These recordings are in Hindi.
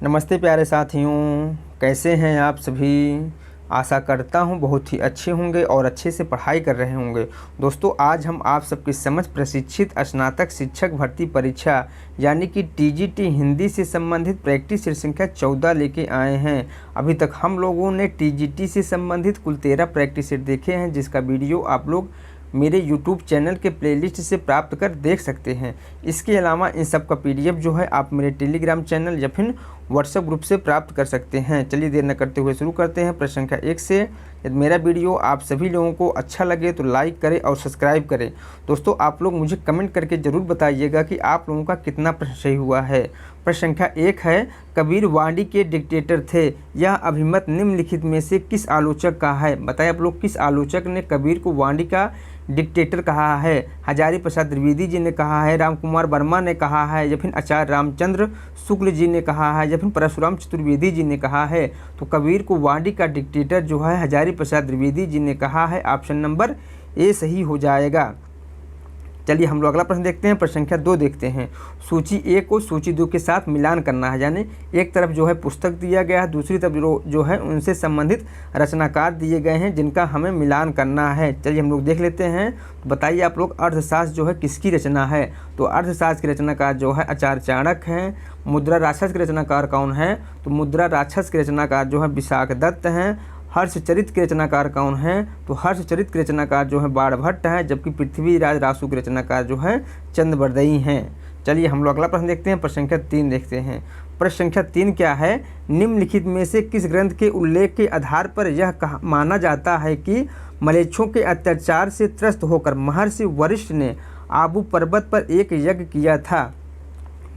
नमस्ते प्यारे साथियों, कैसे हैं आप सभी। आशा करता हूं बहुत ही अच्छे होंगे और अच्छे से पढ़ाई कर रहे होंगे। दोस्तों, आज हम आप सबकी समझ प्रशिक्षित स्नातक शिक्षक भर्ती परीक्षा यानी कि टीजीटी हिंदी से संबंधित प्रैक्टिस सेट संख्या 14 लेके आए हैं। अभी तक हम लोगों ने टीजीटी से संबंधित कुल 13 प्रैक्टिस सेट देखे हैं, जिसका वीडियो आप लोग मेरे YouTube चैनल के प्लेलिस्ट से प्राप्त कर देख सकते हैं। इसके अलावा इन सब का PDF जो है आप मेरे टेलीग्राम चैनल या फिर व्हाट्सएप ग्रुप से प्राप्त कर सकते हैं। चलिए देर न करते हुए शुरू करते हैं प्रश्न संख्या 1 से। यदि मेरा वीडियो आप सभी लोगों को अच्छा लगे तो लाइक करें और सब्सक्राइब करें। दोस्तों, आप लोग मुझे कमेंट करके ज़रूर बताइएगा कि आप लोगों का कितना प्रश्न सही हुआ है। प्रश्न संख्या 1 है, कबीर वाणी के डिक्टेटर थे। यह अभिमत निम्नलिखित में से किस आलोचक का है। बताइए आप लोग, किस आलोचक ने कबीर को वाणी का डिक्टेटर कहा है। हजारी प्रसाद द्विवेदी जी ने कहा है, रामकुमार वर्मा ने कहा है, या फिर आचार्य रामचंद्र शुक्ल जी ने कहा है, या फिर परशुराम चतुर्वेदी जी ने कहा है। तो कबीर को वाणी का डिक्टेटर जो है हजारी प्रसाद द्विवेदी जी ने कहा है। ऑप्शन नंबर ए सही हो जाएगा। चलिए हम लोग अगला प्रश्न देखते हैं। प्रश्न संख्या 2 देखते हैं। सूची 1 को सूची 2 के साथ मिलान करना है, यानी एक तरफ जो है पुस्तक दिया गया है, दूसरी तरफ जो है उनसे संबंधित रचनाकार दिए गए हैं जिनका हमें मिलान करना है। चलिए हम लोग देख लेते हैं। तो बताइए आप लोग, अर्थशास्त्र जो है किसकी रचना है। तो अर्थशास्त्र की रचनाकार जो है आचार्य चाणक्य हैं। मुद्रा राक्षस के रचनाकार कौन है। तो मुद्रा राक्षस के रचनाकार जो है विशाख दत्त हैं। हर्षचरित के रचनाकार कौन है। तो हर्षचरित के रचनाकार जो है बाणभट्ट है, जबकि पृथ्वीराज रासु के रचनाकार जो है चंद्रबरदई हैं। चलिए हम लोग अगला प्रश्न देखते हैं। प्रश्न संख्या 3 देखते हैं। प्रश्न संख्या 3 क्या है, निम्नलिखित में से किस ग्रंथ के उल्लेख के आधार पर यह माना जाता है कि मलेच्छों के अत्याचार से त्रस्त होकर महर्षि वशिष्ठ ने आबू पर्वत पर एक यज्ञ किया था।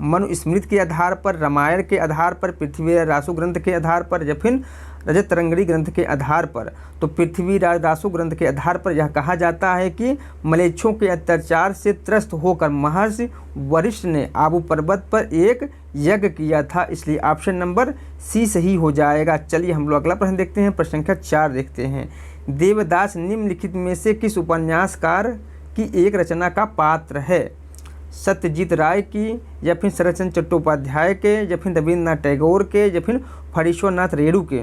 मनुस्मृति के आधार पर, रामायण के आधार पर, पृथ्वीराज रासु ग्रंथ के आधार पर, या फिर रजतरंगिणी ग्रंथ के आधार पर। तो पृथ्वीराज रासु ग्रंथ के आधार पर यह कहा जाता है कि मलेच्छों के अत्याचार से त्रस्त होकर महर्षि वशिष्ठ ने आबू पर्वत पर एक यज्ञ किया था, इसलिए ऑप्शन नंबर सी सही हो जाएगा। चलिए हम लोग अगला प्रश्न देखते हैं। प्रश्न संख्या 4 देखते हैं। देवदास निम्नलिखित में से किस उपन्यासकार की एक रचना का पात्र है। सत्यजीत राय की, या फिर शरतचंद्र चट्टोपाध्याय के, या फिर रविन्द्रनाथ टैगोर के, या फिर फणीश्वरनाथ रेणु के।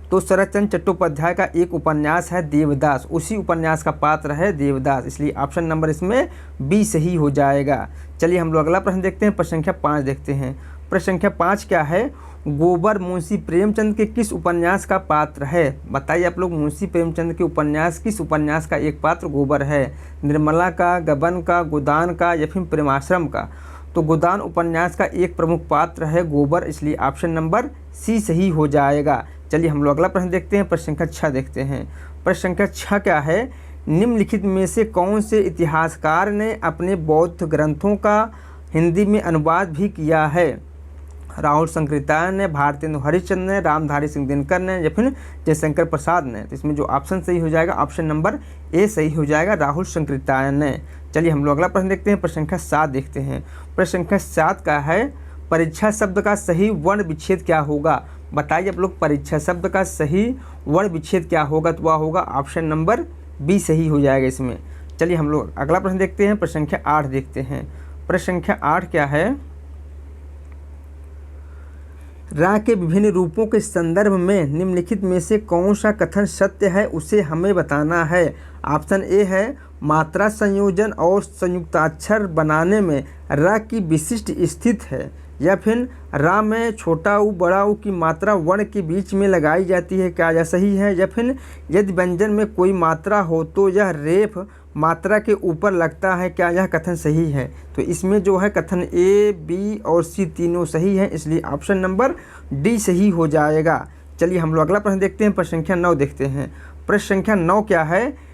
तो शरतचंद्र चट्टोपाध्याय का एक उपन्यास है देवदास, उसी उपन्यास का पात्र है देवदास, इसलिए ऑप्शन नंबर इसमें बी सही हो जाएगा। चलिए हम लोग अगला प्रश्न देखते हैं। प्रश्न संख्या 5 देखते हैं। प्रश्न संख्या 5 क्या है, गोबर मुंशी प्रेमचंद के किस उपन्यास का पात्र है। बताइए आप लोग, मुंशी प्रेमचंद के उपन्यास किस उपन्यास का एक पात्र गोबर है। निर्मला का, गबन का, गोदान का, या फिर प्रेमाश्रम का। तो गोदान उपन्यास का एक प्रमुख पात्र है गोबर, इसलिए ऑप्शन नंबर सी सही हो जाएगा। चलिए हम लोग अगला प्रश्न देखते हैं। प्रश्न संख्या 6 देखते हैं। प्रश्न संख्या 6 क्या है, निम्नलिखित में से कौन से इतिहासकार ने अपने बौद्ध ग्रंथों का हिंदी में अनुवाद भी किया है। राहुल शंकरिताय ने, भारतेंदु हरिश्चंद्र ने, रामधारी सिंह दिनकर ने, या फिर जयशंकर प्रसाद ने। तो इसमें जो ऑप्शन सही हो जाएगा ऑप्शन नंबर ए सही हो जाएगा, राहुल शंकरिताय ने। चलिए हम लोग अगला प्रश्न देखते हैं। प्रश्न संख्या 7 देखते हैं। प्रश्न संख्या 7 का है, परीक्षा शब्द का सही वर्ण विच्छेद क्या होगा। बताइए आप लोग, परीक्षा शब्द का सही वर्ण विच्छेद क्या होगा। तो वह होगा ऑप्शन नंबर बी सही हो जाएगा इसमें। चलिए हम लोग अगला प्रश्न देखते हैं। प्रश्न संख्या 8 देखते हैं। प्रश्न संख्या 8 क्या है, रा के विभिन्न रूपों के संदर्भ में निम्नलिखित में से कौन सा कथन सत्य है, उसे हमें बताना है। ऑप्शन ए है, मात्रा संयोजन और संयुक्ताक्षर बनाने में रा की विशिष्ट स्थिति है, या फिर रा में छोटा ऊ बड़ा ऊ की मात्रा वर्ण के बीच में लगाई जाती है, क्या यह सही है। या फिर यदि व्यंजन में कोई मात्रा हो तो यह रेफ मात्रा के ऊपर लगता है, क्या यह कथन सही है। तो इसमें जो है कथन ए, बी और सी तीनों सही हैं, इसलिए ऑप्शन नंबर डी सही हो जाएगा। चलिए हम लोग अगला प्रश्न देखते हैं। प्रश्न संख्या 9 देखते हैं। प्रश्न संख्या 9 क्या है,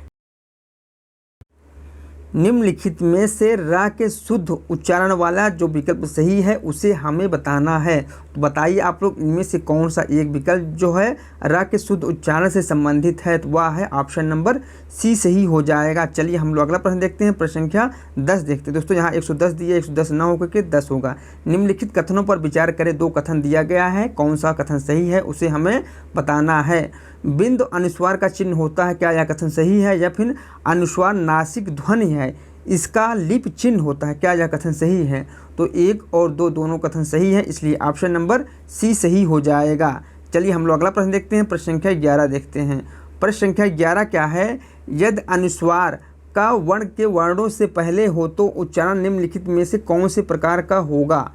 निम्नलिखित में से रा के शुद्ध उच्चारण वाला जो विकल्प सही है उसे हमें बताना है। तो बताइए आप लोग, इनमें से कौन सा एक विकल्प जो है रा के शुद्ध उच्चारण से संबंधित है। तो वह है ऑप्शन नंबर सी सही हो जाएगा। चलिए हम लोग अगला प्रश्न देखते हैं। प्रश्न संख्या 10 देखते हैं। दोस्तों, यहाँ 110 दिए, 110 ना होकर के 10 होगा। निम्नलिखित कथनों पर विचार करें। 2 कथन दिया गया है, कौन सा कथन सही है उसे हमें बताना है। बिंदु अनुस्वार का चिन्ह होता है, क्या यह कथन सही है। या फिर अनुस्वार नासिक ध्वनि है, इसका लिप चिन्ह होता है। क्या यह कथन सही है? तो 1 और 2 दोनों कथन सही है, इसलिए ऑप्शन नंबर सी सही हो जाएगा। चलिए हम लोग अगला प्रश्न देखते हैं। प्रश्न संख्या 11 देखते हैं। प्रश्न संख्या 11 क्या है? यदि अनुस्वार का वर्ण के वर्णों से पहले हो तो उच्चारण निम्नलिखित में से कौन से प्रकार का होगा?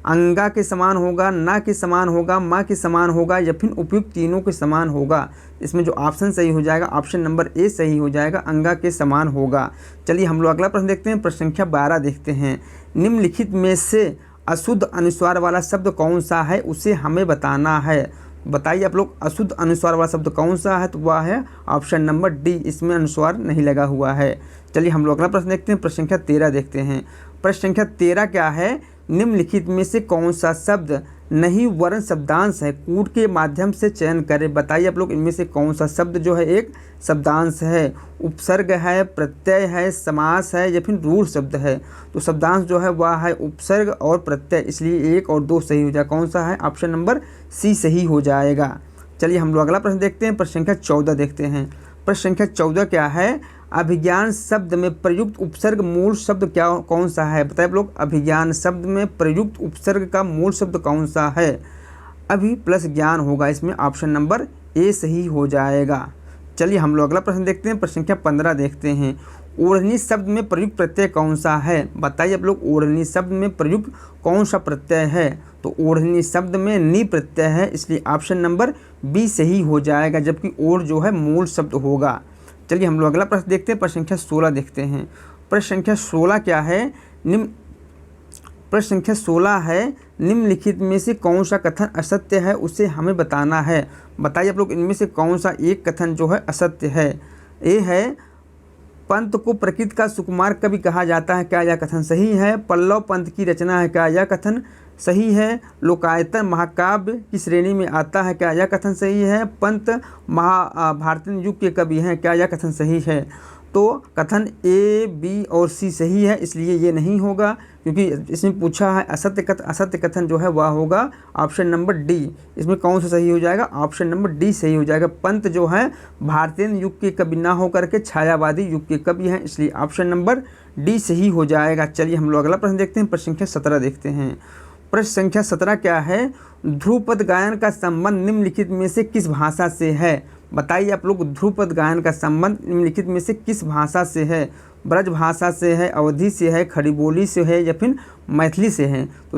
अंगा के समान होगा, ना के समान होगा, माँ के समान होगा, या फिर उपयुक्त तीनों के समान होगा। इसमें जो ऑप्शन सही हो जाएगा, ऑप्शन नंबर ए सही हो जाएगा, अंगा के समान होगा। चलिए हम लोग अगला प्रश्न देखते हैं। प्रश्न संख्या 12 देखते हैं। निम्नलिखित में से अशुद्ध अनुस्वार वाला शब्द कौन सा है, उसे हमें बताना है। बताइए आप लोग, अशुद्ध अनुस्वार वाला शब्द कौन सा है? तो वह है ऑप्शन नंबर डी, इसमें अनुस्वार नहीं लगा हुआ है। चलिए हम लोग अगला प्रश्न देखते हैं। प्रश्न संख्या 13 देखते हैं। प्रश्न संख्या 13 क्या है? निम्नलिखित में से कौन सा शब्द नहीं वर्ण शब्दांश है? कूट के माध्यम से चयन करें। बताइए आप लोग, इनमें से कौन सा शब्द जो है एक शब्दांश है? उपसर्ग है, प्रत्यय है, समास है, या फिर रूढ़ शब्द है? तो शब्दांश जो है वह है उपसर्ग और प्रत्यय, इसलिए 1 और 2 सही हो जाएगा। कौन सा है? ऑप्शन नंबर सी सही हो जाएगा। चलिए हम लोग अगला प्रश्न देखते हैं। प्रश्न संख्या 14 देखते हैं। प्रश्न संख्या 14 क्या है? अभिज्ञान शब्द में प्रयुक्त उपसर्ग मूल शब्द क्या कौन सा है? बताइए आप लोग, अभिज्ञान शब्द में प्रयुक्त उपसर्ग का मूल शब्द कौन सा है? अभि प्लस ज्ञान होगा, इसमें ऑप्शन नंबर ए सही हो जाएगा। चलिए हम लोग अगला प्रश्न देखते हैं। प्रश्न संख्या 15 देखते हैं। ओढ़नी शब्द में प्रयुक्त प्रत्यय कौन सा है? बताइए आप लोग, ओढ़नी शब्द में प्रयुक्त कौन सा प्रत्यय है? तो ओढ़नी शब्द में नी प्रत्यय है, इसलिए ऑप्शन नंबर बी सही हो जाएगा, जबकि ओढ़ जो है मूल शब्द होगा। चलिए हम लोग अगला प्रश्न देखते हैं। प्रश्न संख्या 16 देखते हैं। प्रश्न संख्या 16 क्या है? प्रश्न संख्या 16 है, निम्नलिखित में से कौन सा कथन असत्य है, उसे हमें बताना है। बताइए आप लोग, इनमें से कौन सा एक कथन जो है असत्य है? ए है, पंत को प्रकृति का सुकुमार कवि कहा जाता है। क्या यह कथन सही है? पल्लव पंत की रचना है। क्या यह कथन सही है? लोकायतन महाकाव्य की श्रेणी में आता है। क्या यह कथन सही है? पंत महाभारतीय युग के कवि हैं। क्या यह कथन सही है? तो कथन ए, बी और सी सही है, इसलिए ये नहीं होगा, क्योंकि इसमें पूछा है असत्य कथन जो है वह होगा ऑप्शन नंबर डी। इसमें कौन सा सही हो जाएगा? ऑप्शन नंबर डी सही हो जाएगा। पंत जो है भारतीय युग के कवि ना होकर के छायावादी युग के कवि हैं, इसलिए ऑप्शन नंबर डी सही हो जाएगा। चलिए हम लोग अगला प्रश्न देखते हैं। प्रश्न संख्या 17 देखते हैं। प्रश्न संख्या 17 क्या है? ध्रुपद गायन का संबंध निम्नलिखित में से किस भाषा से है? बताइए आप लोग, ध्रुपद गायन का संबंध निम्नलिखित में से किस भाषा से है? ब्रज भाषा से है, अवधी से है, खड़ी बोली से है, या फिर मैथिली से है? तो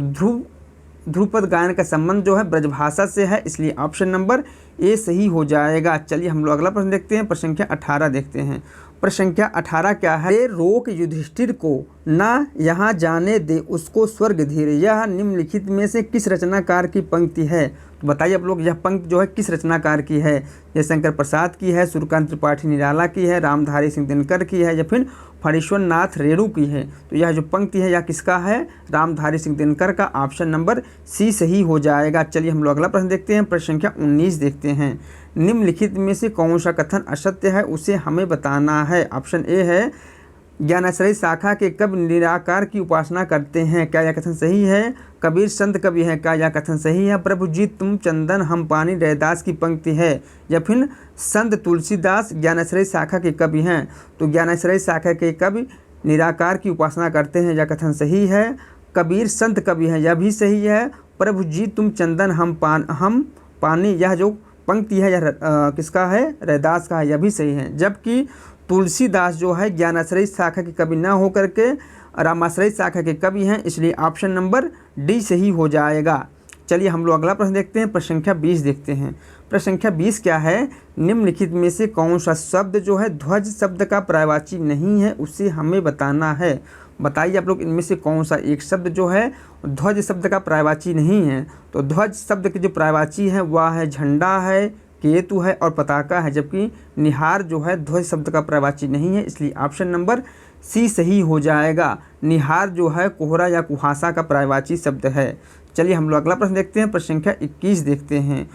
ध्रुपद गायन का संबंध जो है ब्रजभाषा से है, इसलिए ऑप्शन नंबर ए सही हो जाएगा। चलिए हम लोग अगला प्रश्न देखते हैं। प्रश्न संख्या 18 देखते हैं। प्रश्न संख्या 18 क्या है? रोक युधिष्ठिर को ना यहाँ जाने दे उसको स्वर्ग धीरे, यह निम्नलिखित में से किस रचनाकार की पंक्ति है? तो बताइए आप लोग, यह पंक्ति जो है किस रचनाकार की है? यह शंकर प्रसाद की है, सूर्यकांत त्रिपाठी निराला की है, रामधारी सिंह दिनकर की है, या फिर फणीश्वर नाथ रेणु की है? तो यह जो पंक्ति है यह किसका है? रामधारी सिंह दिनकर का। ऑप्शन नंबर सी सही हो जाएगा। चलिए हम लोग अगला प्रश्न देखते हैं। प्रश्न संख्या 19 देखते हैं। निम्नलिखित में से कौन सा कथन असत्य है, उसे हमें बताना है। ऑप्शन ए है, ज्ञानाश्रय शाखा के कवि निराकार की उपासना करते हैं। क्या यह कथन सही है? कबीर संत कवि है। क्या यह कथन सही है? प्रभु जी तुम चंदन हम पानी रैदास की पंक्ति है, या फिर संत तुलसीदास ज्ञानाश्रय शाखा के कवि हैं? तो ज्ञानाश्रय शाखा के कवि निराकार की उपासना करते हैं, यह कथन सही है। कबीर संत कवि हैं, यह भी सही है। प्रभु जी तुम चंदन हम पानी, यह जो पंक्ति है यह किसका है? रैदास का है, यह भी सही है। जबकि तुलसीदास जो है ज्ञानाश्रय शाखा के कवि ना होकर के रामाश्रय शाखा के कवि हैं, इसलिए ऑप्शन नंबर डी सही हो जाएगा। चलिए हम लोग अगला प्रश्न देखते हैं। प्रश्न संख्या 20 देखते हैं। प्रश्न संख्या 20 क्या है? निम्नलिखित में से कौन सा शब्द जो है ध्वज शब्द का पर्यायवाची नहीं है, उसे हमें बताना है। बताइए आप लोग, इनमें से कौन सा एक शब्द जो है ध्वज शब्द का पर्यायवाची नहीं है? तो ध्वज शब्द के जो पर्यायवाची है वह है झंडा है, केतु है और पताका है, जबकि निहार जो है ध्वज शब्द का पर्यायवाची नहीं है, इसलिए ऑप्शन नंबर सी सही हो जाएगा। निहार जो है कोहरा या कुहासा का पर्यायवाची शब्द है। चलिए हम लोग अगला प्रश्न देखते हैं। प्रश्न संख्या 21 देखते हैं।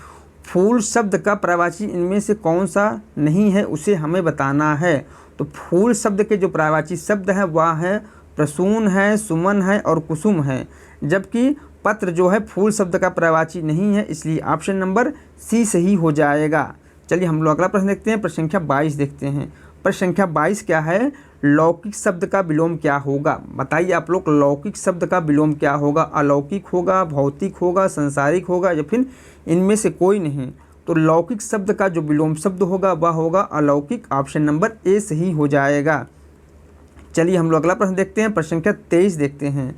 फूल शब्द का पर्यायवाची इनमें से कौन सा नहीं है, उसे हमें बताना है। तो फूल शब्द के जो पर्यायवाची शब्द है वह है प्रसून है, सुमन है और कुसुम है, जबकि पत्र जो है फूल शब्द का पर्यायवाची नहीं है, इसलिए ऑप्शन नंबर सी सही हो जाएगा। चलिए हम लोग अगला प्रश्न देखते हैं। प्रश्न संख्या 22 देखते हैं। प्रश्न संख्या 22 क्या है? लौकिक शब्द का विलोम क्या होगा? बताइए आप लोग, लौकिक शब्द का विलोम क्या होगा? अलौकिक होगा, भौतिक होगा, संसारिक होगा या फिर इनमें से कोई नहीं? तो लौकिक शब्द का जो विलोम शब्द होगा वह होगा अलौकिक। ऑप्शन नंबर ए सही हो जाएगा। चलिए हम लोग अगला प्रश्न देखते हैं, प्रश्न संख्या 23 देखते हैं।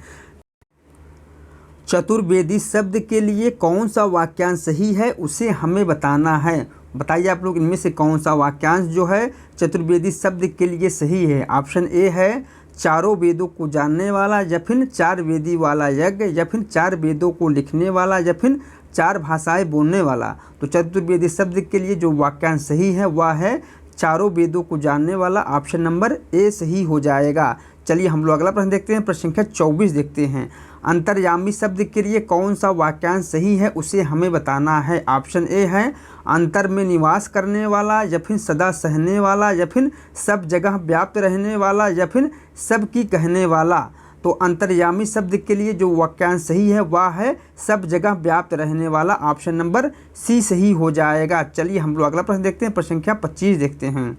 चतुर्वेदी शब्द के लिए कौन सा वाक्यांश सही है उसे हमें बताना है। बताइए आप लोग, इनमें से कौन सा वाक्यांश जो है चतुर्वेदी शब्द के लिए सही है? ऑप्शन ए है चारों वेदों को जानने वाला, या फिर चार वेदी वाला यज्ञ, या फिर चार वेदों को लिखने वाला, या फिर चार भाषाएं बोलने वाला। तो चतुर्वेदी शब्द के लिए जो वाक्यांश सही है वह है चारों वेदों को जानने वाला। ऑप्शन नंबर ए सही हो जाएगा। चलिए हम लोग अगला प्रश्न देखते हैं, प्रश्न संख्या 24 देखते हैं। अंतर्यामी शब्द के लिए कौन सा वाक्यांश सही है उसे हमें बताना है। ऑप्शन ए है अंतर में निवास करने वाला, या फिर सदा सहने वाला, या फिर सब जगह व्याप्त रहने वाला, या फिर सबकी कहने वाला। तो अंतर्यामी शब्द के लिए जो वाक्यांश सही है वह है सब जगह व्याप्त रहने वाला। ऑप्शन नंबर सी सही हो जाएगा। चलिए हम लोग अगला प्रश्न देखते हैं, प्रश्न संख्या 25 देखते हैं।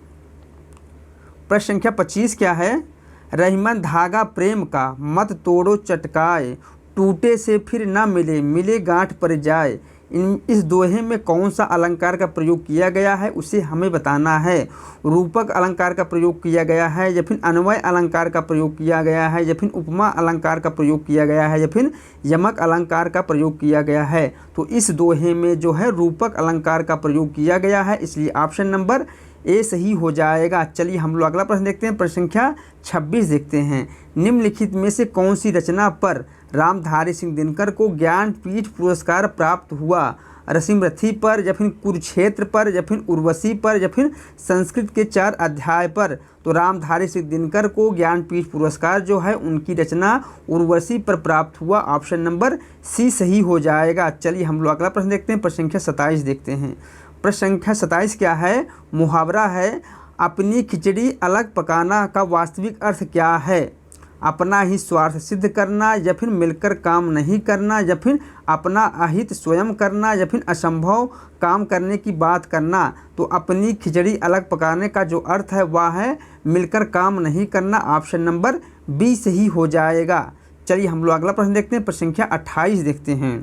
प्रश्न संख्या 25 क्या है? रहीमन धागा प्रेम का, मत तोड़ो चटकाए, टूटे से फिर ना मिले, मिले गांठ पर जाए। इस दोहे में कौन सा अलंकार का प्रयोग किया गया है उसे हमें बताना है। रूपक अलंकार का प्रयोग किया गया है, या फिर अन्वय अलंकार का प्रयोग किया गया है, या फिर उपमा अलंकार का प्रयोग किया गया है, या फिर यमक अलंकार का प्रयोग किया गया है। तो इस दोहे में जो है रूपक अलंकार का प्रयोग किया गया है, इसलिए ऑप्शन नंबर ए सही हो जाएगा। चलिए हम लोग अगला प्रश्न देखते हैं, प्रश्न संख्या 26 देखते हैं। निम्नलिखित में से कौन सी रचना पर रामधारी सिंह दिनकर को ज्ञानपीठ पुरस्कार प्राप्त हुआ? रसीमरथी पर, या फिर कुरुक्षेत्र पर, या फिर उर्वशी पर, या फिर संस्कृत के 4 अध्याय पर? तो रामधारी सिंह दिनकर को ज्ञानपीठ पुरस्कार जो है उनकी रचना उर्वशी पर प्राप्त हुआ। ऑप्शन नंबर सी सही हो जाएगा। चलिए हम लोग अगला प्रश्न देखते हैं, प्रश्न संख्या 27 देखते हैं। प्रश्न संख्या 27 क्या है? मुहावरा है अपनी खिचड़ी अलग पकाना का वास्तविक अर्थ क्या है? अपना ही स्वार्थ सिद्ध करना, या फिर मिलकर काम नहीं करना, या फिर अपना अहित स्वयं करना, या फिर असंभव काम करने की बात करना। तो अपनी खिचड़ी अलग पकाने का जो अर्थ है वह है मिलकर काम नहीं करना। ऑप्शन नंबर बी सही हो जाएगा। चलिए हम लोग अगला प्रश्न देखते हैं, प्रश्न संख्या 28 देखते हैं।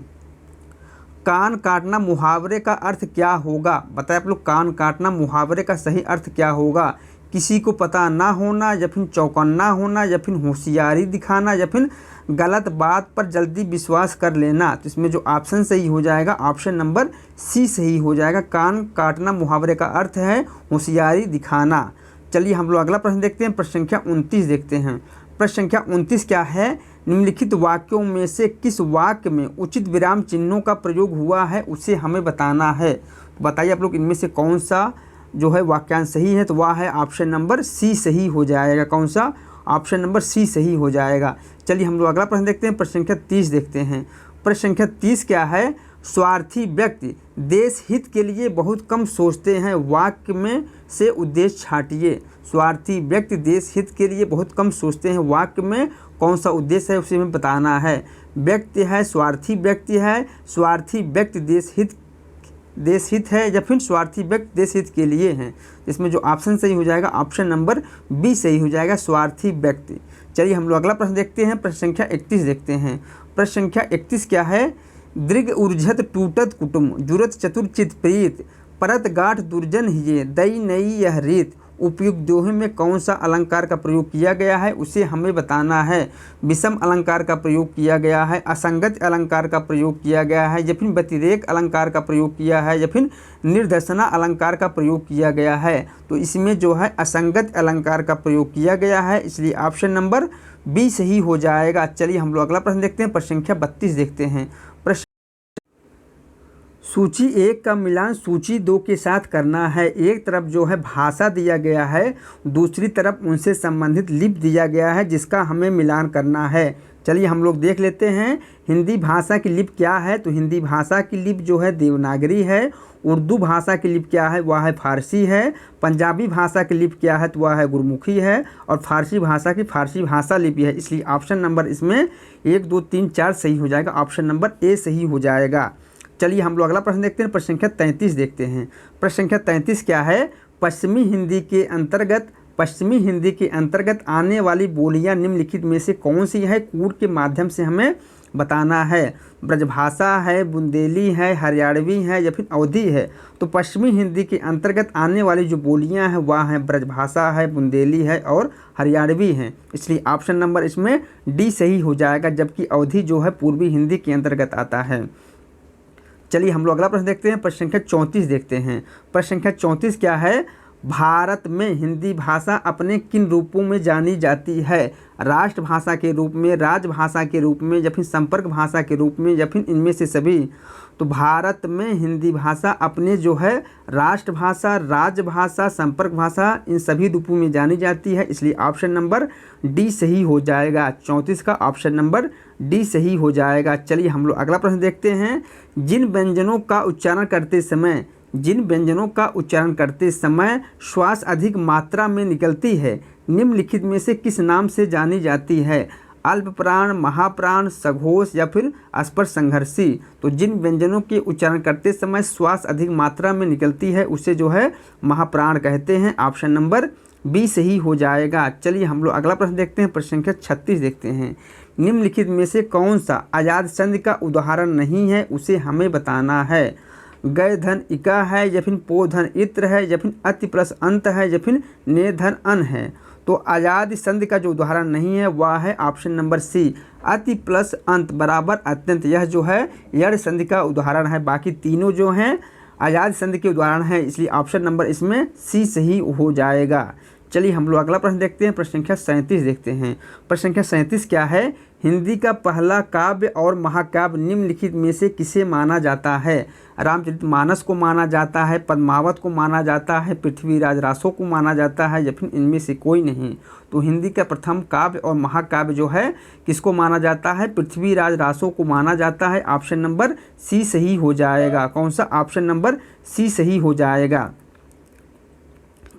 कान काटना मुहावरे का अर्थ क्या होगा? बताए आप लोग, कान काटना मुहावरे का सही अर्थ क्या होगा? किसी को पता ना होना, या फिर चौकन्ना होना, या फिर होशियारी दिखाना, या फिर गलत बात पर जल्दी विश्वास कर लेना। तो इसमें जो ऑप्शन सही हो जाएगा ऑप्शन नंबर सी सही हो जाएगा। कान काटना मुहावरे का अर्थ है होशियारी दिखाना। चलिए हम लोग अगला प्रश्न देखते हैं, प्रश्न संख्या 29 देखते हैं। प्रश्न संख्या 29 क्या है? निम्नलिखित वाक्यों में से किस वाक्य में उचित विराम चिन्हों का प्रयोग हुआ है उसे हमें बताना है। तो बताइए आप लोग, इनमें से कौन सा जो है वाक्यांश सही है? तो वह है ऑप्शन नंबर सी सही हो जाएगा। कौन सा? ऑप्शन नंबर सी सही हो जाएगा। चलिए हम लोग अगला प्रश्न देखते हैं, प्रश्न संख्या 30 देखते हैं। प्रश्न संख्या 30 क्या है? स्वार्थी व्यक्ति देश हित के लिए बहुत कम सोचते हैं, वाक्य में से उद्देश्य छांटिए। स्वार्थी व्यक्ति देश हित के लिए बहुत कम सोचते हैं, वाक्य में कौन सा उद्देश्य है उसे हमें बताना है। व्यक्ति है, स्वार्थी व्यक्ति है, स्वार्थी व्यक्ति देश हित है, या फिर स्वार्थी व्यक्ति देश हित के लिए हैं। इसमें जो ऑप्शन सही हो जाएगा ऑप्शन नंबर बी सही हो जाएगा, स्वार्थी व्यक्ति। चलिए हम लोग अगला प्रश्न देखते हैं, प्रश्न संख्या 31 देखते हैं। प्रश्न संख्या 31 क्या है? दृग उर्झत टूटत कुटुम, जुरत चतुर चित प्रीत, परत गाठ दुर्जन हिये, दई नई यह रीत। उपयुक्त दोहे में कौन सा अलंकार का प्रयोग किया गया है उसे हमें बताना है। विषम अलंकार का प्रयोग किया गया है, असंगत अलंकार का प्रयोग किया गया है, या फिर व्यतिरेक अलंकार का प्रयोग किया है, या फिर निर्दशना अलंकार का प्रयोग किया गया है। तो इसमें जो है असंगत अलंकार का प्रयोग किया गया है, इसलिए ऑप्शन नंबर बी सही हो जाएगा। चलिए हम लोग अगला प्रश्न देखते हैं, प्रश्न संख्या 32 देखते हैं। प्रश्न सूची 1 का मिलान सूची 2 के साथ करना है। एक तरफ जो है भाषा दिया गया है, दूसरी तरफ उनसे संबंधित लिपि दिया गया है जिसका हमें मिलान करना है। चलिए हम लोग देख लेते हैं हिंदी भाषा की लिपि क्या है। तो हिंदी भाषा की लिपि जो है देवनागरी है। उर्दू भाषा की लिपि क्या है? वह है फारसी है। पंजाबी भाषा की लिपि क्या है? तो वह है गुरमुखी है। और फारसी भाषा की फारसी भाषा लिपि है, इसलिए ऑप्शन नंबर इसमें 1 2 3 4 सही हो जाएगा। ऑप्शन नंबर ए सही हो जाएगा। चलिए हम लोग अगला प्रश्न देखते हैं, प्रश्न संख्या 33 देखते हैं। प्रश्न संख्या 33 क्या है? पश्चिमी हिंदी के अंतर्गत पश्चिमी हिंदी के अंतर्गत आने वाली बोलियां निम्नलिखित में से कौन सी है, कूट के माध्यम से हमें बताना है। ब्रजभाषा है, बुंदेली है, हरियाणवी है या फिर अवधी है। तो पश्चिमी हिंदी के अंतर्गत आने वाली जो बोलियां हैं वह हैं ब्रजभाषा है, बुंदेली है और हरियाणवी है। इसलिए ऑप्शन नंबर इसमें डी सही हो जाएगा, जबकि अवधी जो है पूर्वी हिंदी के अंतर्गत आता है। चलिए हम लोग अगला प्रश्न देखते हैं, प्रश्न संख्या 34 देखते हैं। प्रश्न संख्या 34 क्या है, भारत में हिंदी भाषा अपने किन रूपों में जानी जाती है। राष्ट्रभाषा के रूप में, राजभाषा के रूप में या फिर संपर्क भाषा के रूप में या फिर इनमें से सभी। तो भारत में हिंदी भाषा अपने जो है राष्ट्रभाषा, राजभाषा, संपर्क भाषा इन सभी रूपों में जानी जाती है। इसलिए ऑप्शन नंबर डी सही हो जाएगा। 34 का ऑप्शन नंबर डी सही हो जाएगा। चलिए हम लोग अगला प्रश्न देखते हैं। जिन व्यंजनों का उच्चारण करते समय श्वास अधिक मात्रा में निकलती है, निम्नलिखित में से किस नाम से जानी जाती है। अल्पप्राण, महाप्राण, सघोष या फिर स्पर्श संघर्षी। तो जिन व्यंजनों के उच्चारण करते समय श्वास अधिक मात्रा में निकलती है उसे जो है महाप्राण कहते हैं। ऑप्शन नंबर बी सही हो जाएगा। चलिए हम लोग अगला प्रश्न देखते हैं, प्रश्न संख्या 36 देखते हैं। निम्नलिखित में से कौन सा अजाद संधि का उदाहरण नहीं है, उसे हमें बताना है। गय धन इका है या फिर पो धन इत्र है या फिर अति प्लस अंत है या फिर ने धन अन है। तो आजाद संधि का जो उदाहरण नहीं है वह है ऑप्शन नंबर सी, अति प्लस अंत बराबर अत्यंत। यह जो है यड़ संधि का उदाहरण है, बाकी तीनों जो हैं आजाद संधि के उदाहरण हैं। इसलिए ऑप्शन नंबर इसमें सी सही हो जाएगा। चलिए हम लोग अगला प्रश्न देखते हैं, प्रश्न संख्या 37 देखते हैं। प्रश्न संख्या 37 क्या है, हिंदी का पहला काव्य और महाकाव्य निम्नलिखित में से किसे माना जाता है। रामचरितमानस को माना जाता है, पद्मावत को माना जाता है, पृथ्वीराज रासो को माना जाता है या फिर इनमें से कोई नहीं। तो हिंदी का प्रथम काव्य और महाकाव्य जो है किसको माना जाता है, पृथ्वीराज रासो को माना जाता है। ऑप्शन नंबर सी सही हो जाएगा। कौन सा, ऑप्शन नंबर सी सही हो जाएगा।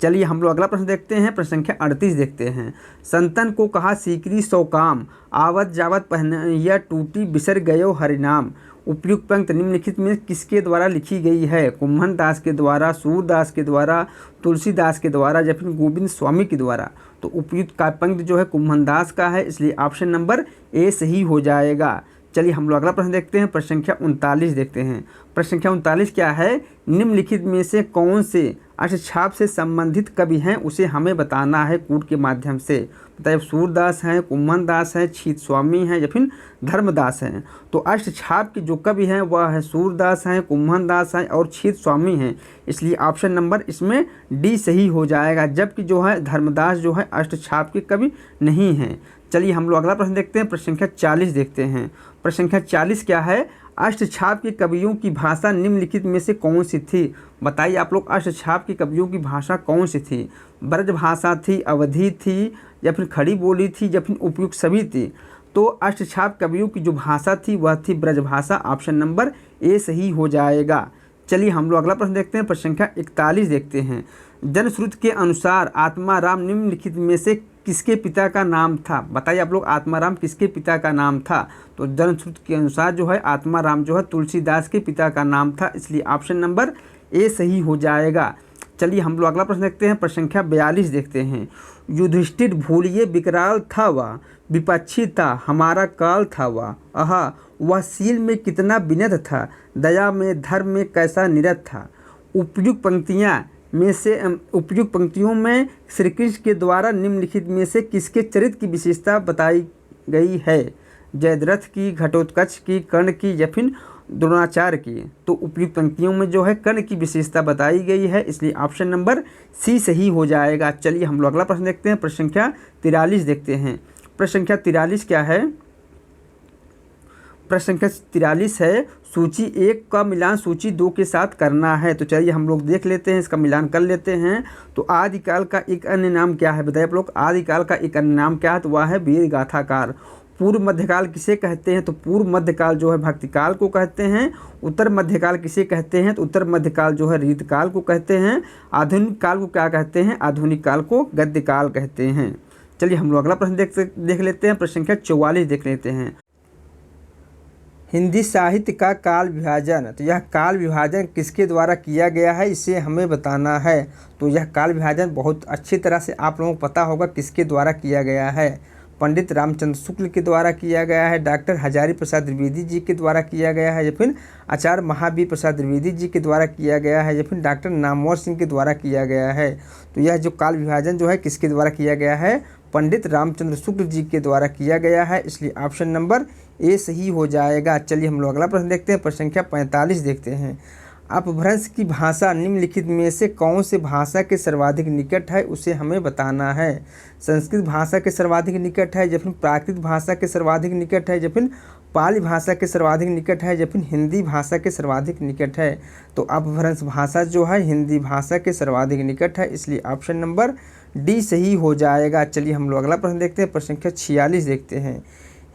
चलिए हम लोग अगला प्रश्न देखते हैं, प्रश्न संख्या 38 देखते हैं। संतन को कहा सीकरी सौ काम, आवत जावत पहनैया टूटी बिसर गयो हरिनाम। उपयुक्त पंक्ति निम्नलिखित में किसके द्वारा लिखी गई है। कुम्हन दास के द्वारा, सूरदास के द्वारा, तुलसीदास के द्वारा या फिर गोविंद स्वामी के द्वारा। तो उपयुक्त का पंक्ति जो है कुम्हन दास का है, इसलिए ऑप्शन नंबर ए सही हो जाएगा। चलिए हम लोग अगला प्रश्न देखते हैं, प्रश्न संख्या 39 देखते हैं। प्रश्न संख्या 39 क्या है, निम्नलिखित में से कौन से अष्टछाप से संबंधित कवि हैं उसे हमें बताना है कूट के माध्यम से। बताइए, सूरदास हैं, कुम्हन दास हैं, छीत स्वामी हैं या फिर धर्मदास हैं। तो अष्टछाप के जो कवि हैं वह है सूरदास हैं, कुम्हन दास हैं और छीत स्वामी हैं। इसलिए ऑप्शन नंबर इसमें डी सही हो जाएगा, जबकि जो है धर्मदास जो है अष्टछाप के कवि नहीं हैं। चलिए हम लोग अगला प्रश्न देखते हैं, प्रश्न संख्या 40 देखते हैं। प्रश्न संख्या 40 क्या है, अष्टछाप के कवियों की भाषा निम्नलिखित में से कौन सी थी। बताइए आप लोग, अष्टछाप की कवियों की भाषा कौन सी थी। ब्रजभाषा थी, अवधी थी या फिर खड़ी बोली थी या फिर उपयुक्त सभी थी। तो अष्टछाप कवियों की जो भाषा थी वह थी ब्रजभाषा। ऑप्शन नंबर ए सही हो जाएगा। चलिए हम लोग अगला प्रश्न देखते हैं, प्रश्न संख्या 41 देखते हैं। जनश्रुति के अनुसार आत्माराम निम्नलिखित में से किसके पिता का नाम था। बताइए आप लोग, आत्माराम किसके पिता का नाम था। तो जनश्रुति के अनुसार जो है आत्माराम जो है तुलसीदास के पिता का नाम था। इसलिए ऑप्शन नंबर ए सही हो जाएगा। चलिए हम लोग अगला प्रश्न देखते हैं, प्रश्न संख्या 42 देखते हैं। युधिष्ठिर भूलिए विकराल था वह, विपक्षी था हमारा काल था वह। आहा, वह शील में कितना विनत था, दया में धर्म में कैसा निरत था। उपयुक्त पंक्तियों में श्री कृष्ण के द्वारा निम्नलिखित में से किसके चरित्र की विशेषता बताई गई है। जयद्रथ की, घटोत्कच की, कर्ण की या फिर द्रोणाचार्य की। तो उपयुक्त पंक्तियों में जो है कर्ण की विशेषता बताई गई है, इसलिए ऑप्शन नंबर सी सही हो जाएगा। चलिए हम लोग अगला प्रश्न देखते हैं, प्रश्न संख्या 43 देखते हैं। प्रश्न संख्या 43 क्या है, प्रश्न संख्या 43 है, सूची 1 का मिलान सूची 2 के साथ करना है। तो चलिए हम लोग देख लेते हैं, इसका मिलान कर लेते हैं। तो आदिकाल का एक अन्य नाम क्या है। बताइए आप लोग, आदिकाल का एक अन्य नाम क्या है। तो वह है वीर गाथाकार। पूर्व मध्यकाल किसे कहते हैं। तो पूर्व मध्यकाल जो है भक्तिकाल को कहते हैं। उत्तर मध्यकाल किसे कहते हैं। तो उत्तर मध्यकाल जो है रीतकाल को कहते हैं। आधुनिक काल को क्या कहते हैं। आधुनिक काल को गद्यकाल कहते हैं। चलिए हम लोग अगला प्रश्न देख लेते हैं, प्रश्न संख्या 44 देख लेते हैं। हिंदी साहित्य का काल विभाजन, तो यह काल विभाजन किसके द्वारा किया गया है, इसे हमें बताना है। तो यह काल विभाजन बहुत अच्छी तरह से आप लोगों को पता होगा किसके द्वारा किया गया है। पंडित रामचंद्र शुक्ल के द्वारा किया गया है, डॉक्टर हजारी प्रसाद द्विवेदी जी के द्वारा किया गया है, या फिर आचार्य महावीर प्रसाद द्विवेदी जी के द्वारा किया गया है, या फिर डॉक्टर नामवर सिंह के द्वारा किया गया है। तो यह जो काल विभाजन जो है किसके द्वारा किया गया है, पंडित रामचंद्र शुक्ल जी के द्वारा किया गया है, इसलिए ऑप्शन नंबर ए सही हो जाएगा। चलिए हम लोग अगला प्रश्न देखते हैं, प्रश्न संख्या 45 देखते हैं। अपभ्रंश की भाषा निम्नलिखित में से कौन से भाषा के सर्वाधिक निकट है, उसे हमें बताना है। संस्कृत भाषा के सर्वाधिक निकट है, या फिर प्राकृत भाषा के सर्वाधिक निकट है, या फिर पाली भाषा के सर्वाधिक निकट है, या फिर हिंदी भाषा के सर्वाधिक निकट है। तो अपभ्रंश भाषा जो है हिंदी भाषा के सर्वाधिक निकट है, इसलिए ऑप्शन नंबर डी सही हो जाएगा। चलिए हम लोग अगला प्रश्न देखते हैं, प्रश्न संख्या 46 देखते हैं।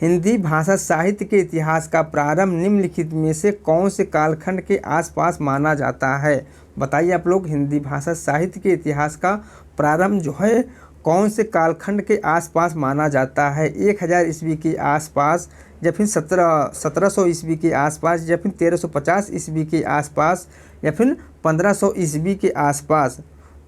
हिंदी भाषा साहित्य के इतिहास का प्रारंभ निम्नलिखित में से कौन से कालखंड के आसपास माना जाता है। बताइए आप लोग, हिंदी भाषा साहित्य के इतिहास का प्रारंभ जो है कौन से कालखंड के आसपास माना जाता है। 1000 ईस्वी के आसपास, या फिर 1700 ईस्वी के आसपास, या फिर 1350 ईस्वी के आसपास, या फिर 1500 ईस्वी के आसपास।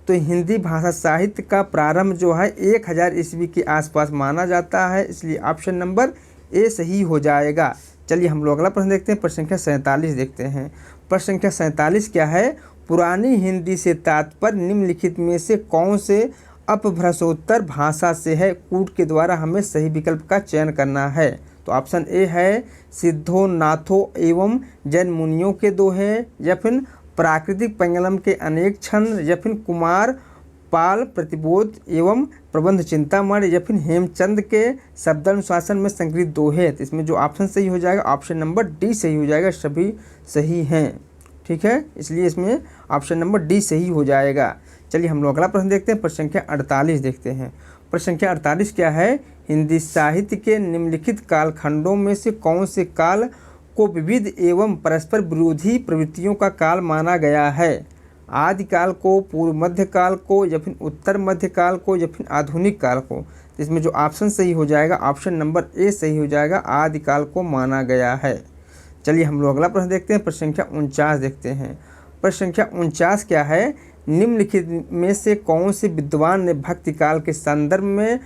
तो हिंदी भाषा साहित्य का प्रारंभ जो है 1000 ईस्वी के आसपास माना जाता है, इसलिए ऑप्शन नंबर ए सही हो जाएगा। चलिए हम लोग अगला प्रश्न देखते हैं, प्रश्न संख्या 47 देखते हैं। प्रश्न संख्या 47 क्या है, पुरानी हिंदी से तात्पर्य निम्नलिखित में से कौन से अपभ्रंशोत्तर भाषा से है। कूट के द्वारा हमें सही विकल्प का चयन करना है। तो ऑप्शन ए है सिद्धों, नाथों एवं जैन मुनियों के दोहे, या फिर प्राकृतिक पेंगलम के अनेक छंद, या फिर कुमार पाल प्रतिबोध एवं प्रबंध चिंतामणि, या फिर हेमचंद के शब्दानुशासन में संकलित दोहे। तो इसमें जो ऑप्शन सही हो जाएगा ऑप्शन नंबर डी सही हो जाएगा, सभी सही हैं। ठीक है, इसलिए इसमें ऑप्शन नंबर डी सही हो जाएगा। चलिए हम लोग अगला प्रश्न देखते हैं, प्रश्न संख्या 48 देखते हैं। प्रश्न संख्या 48 क्या है, हिंदी साहित्य के निम्नलिखित कालखंडों में से कौन से काल को विविध एवं परस्पर विरोधी प्रवृत्तियों का काल माना गया है। आदिकाल को, पूर्व मध्य काल को, या फिर उत्तर मध्य काल को, या फिर आधुनिक काल को। तो इसमें जो ऑप्शन सही हो जाएगा ऑप्शन नंबर ए सही हो जाएगा, आदिकाल को माना गया है। चलिए हम लोग अगला प्रश्न देखते हैं, प्रश्न संख्या 49 देखते हैं। प्रश्न संख्या 49 क्या है, निम्नलिखित में से कौन से विद्वान ने भक्ति काल के संदर्भ में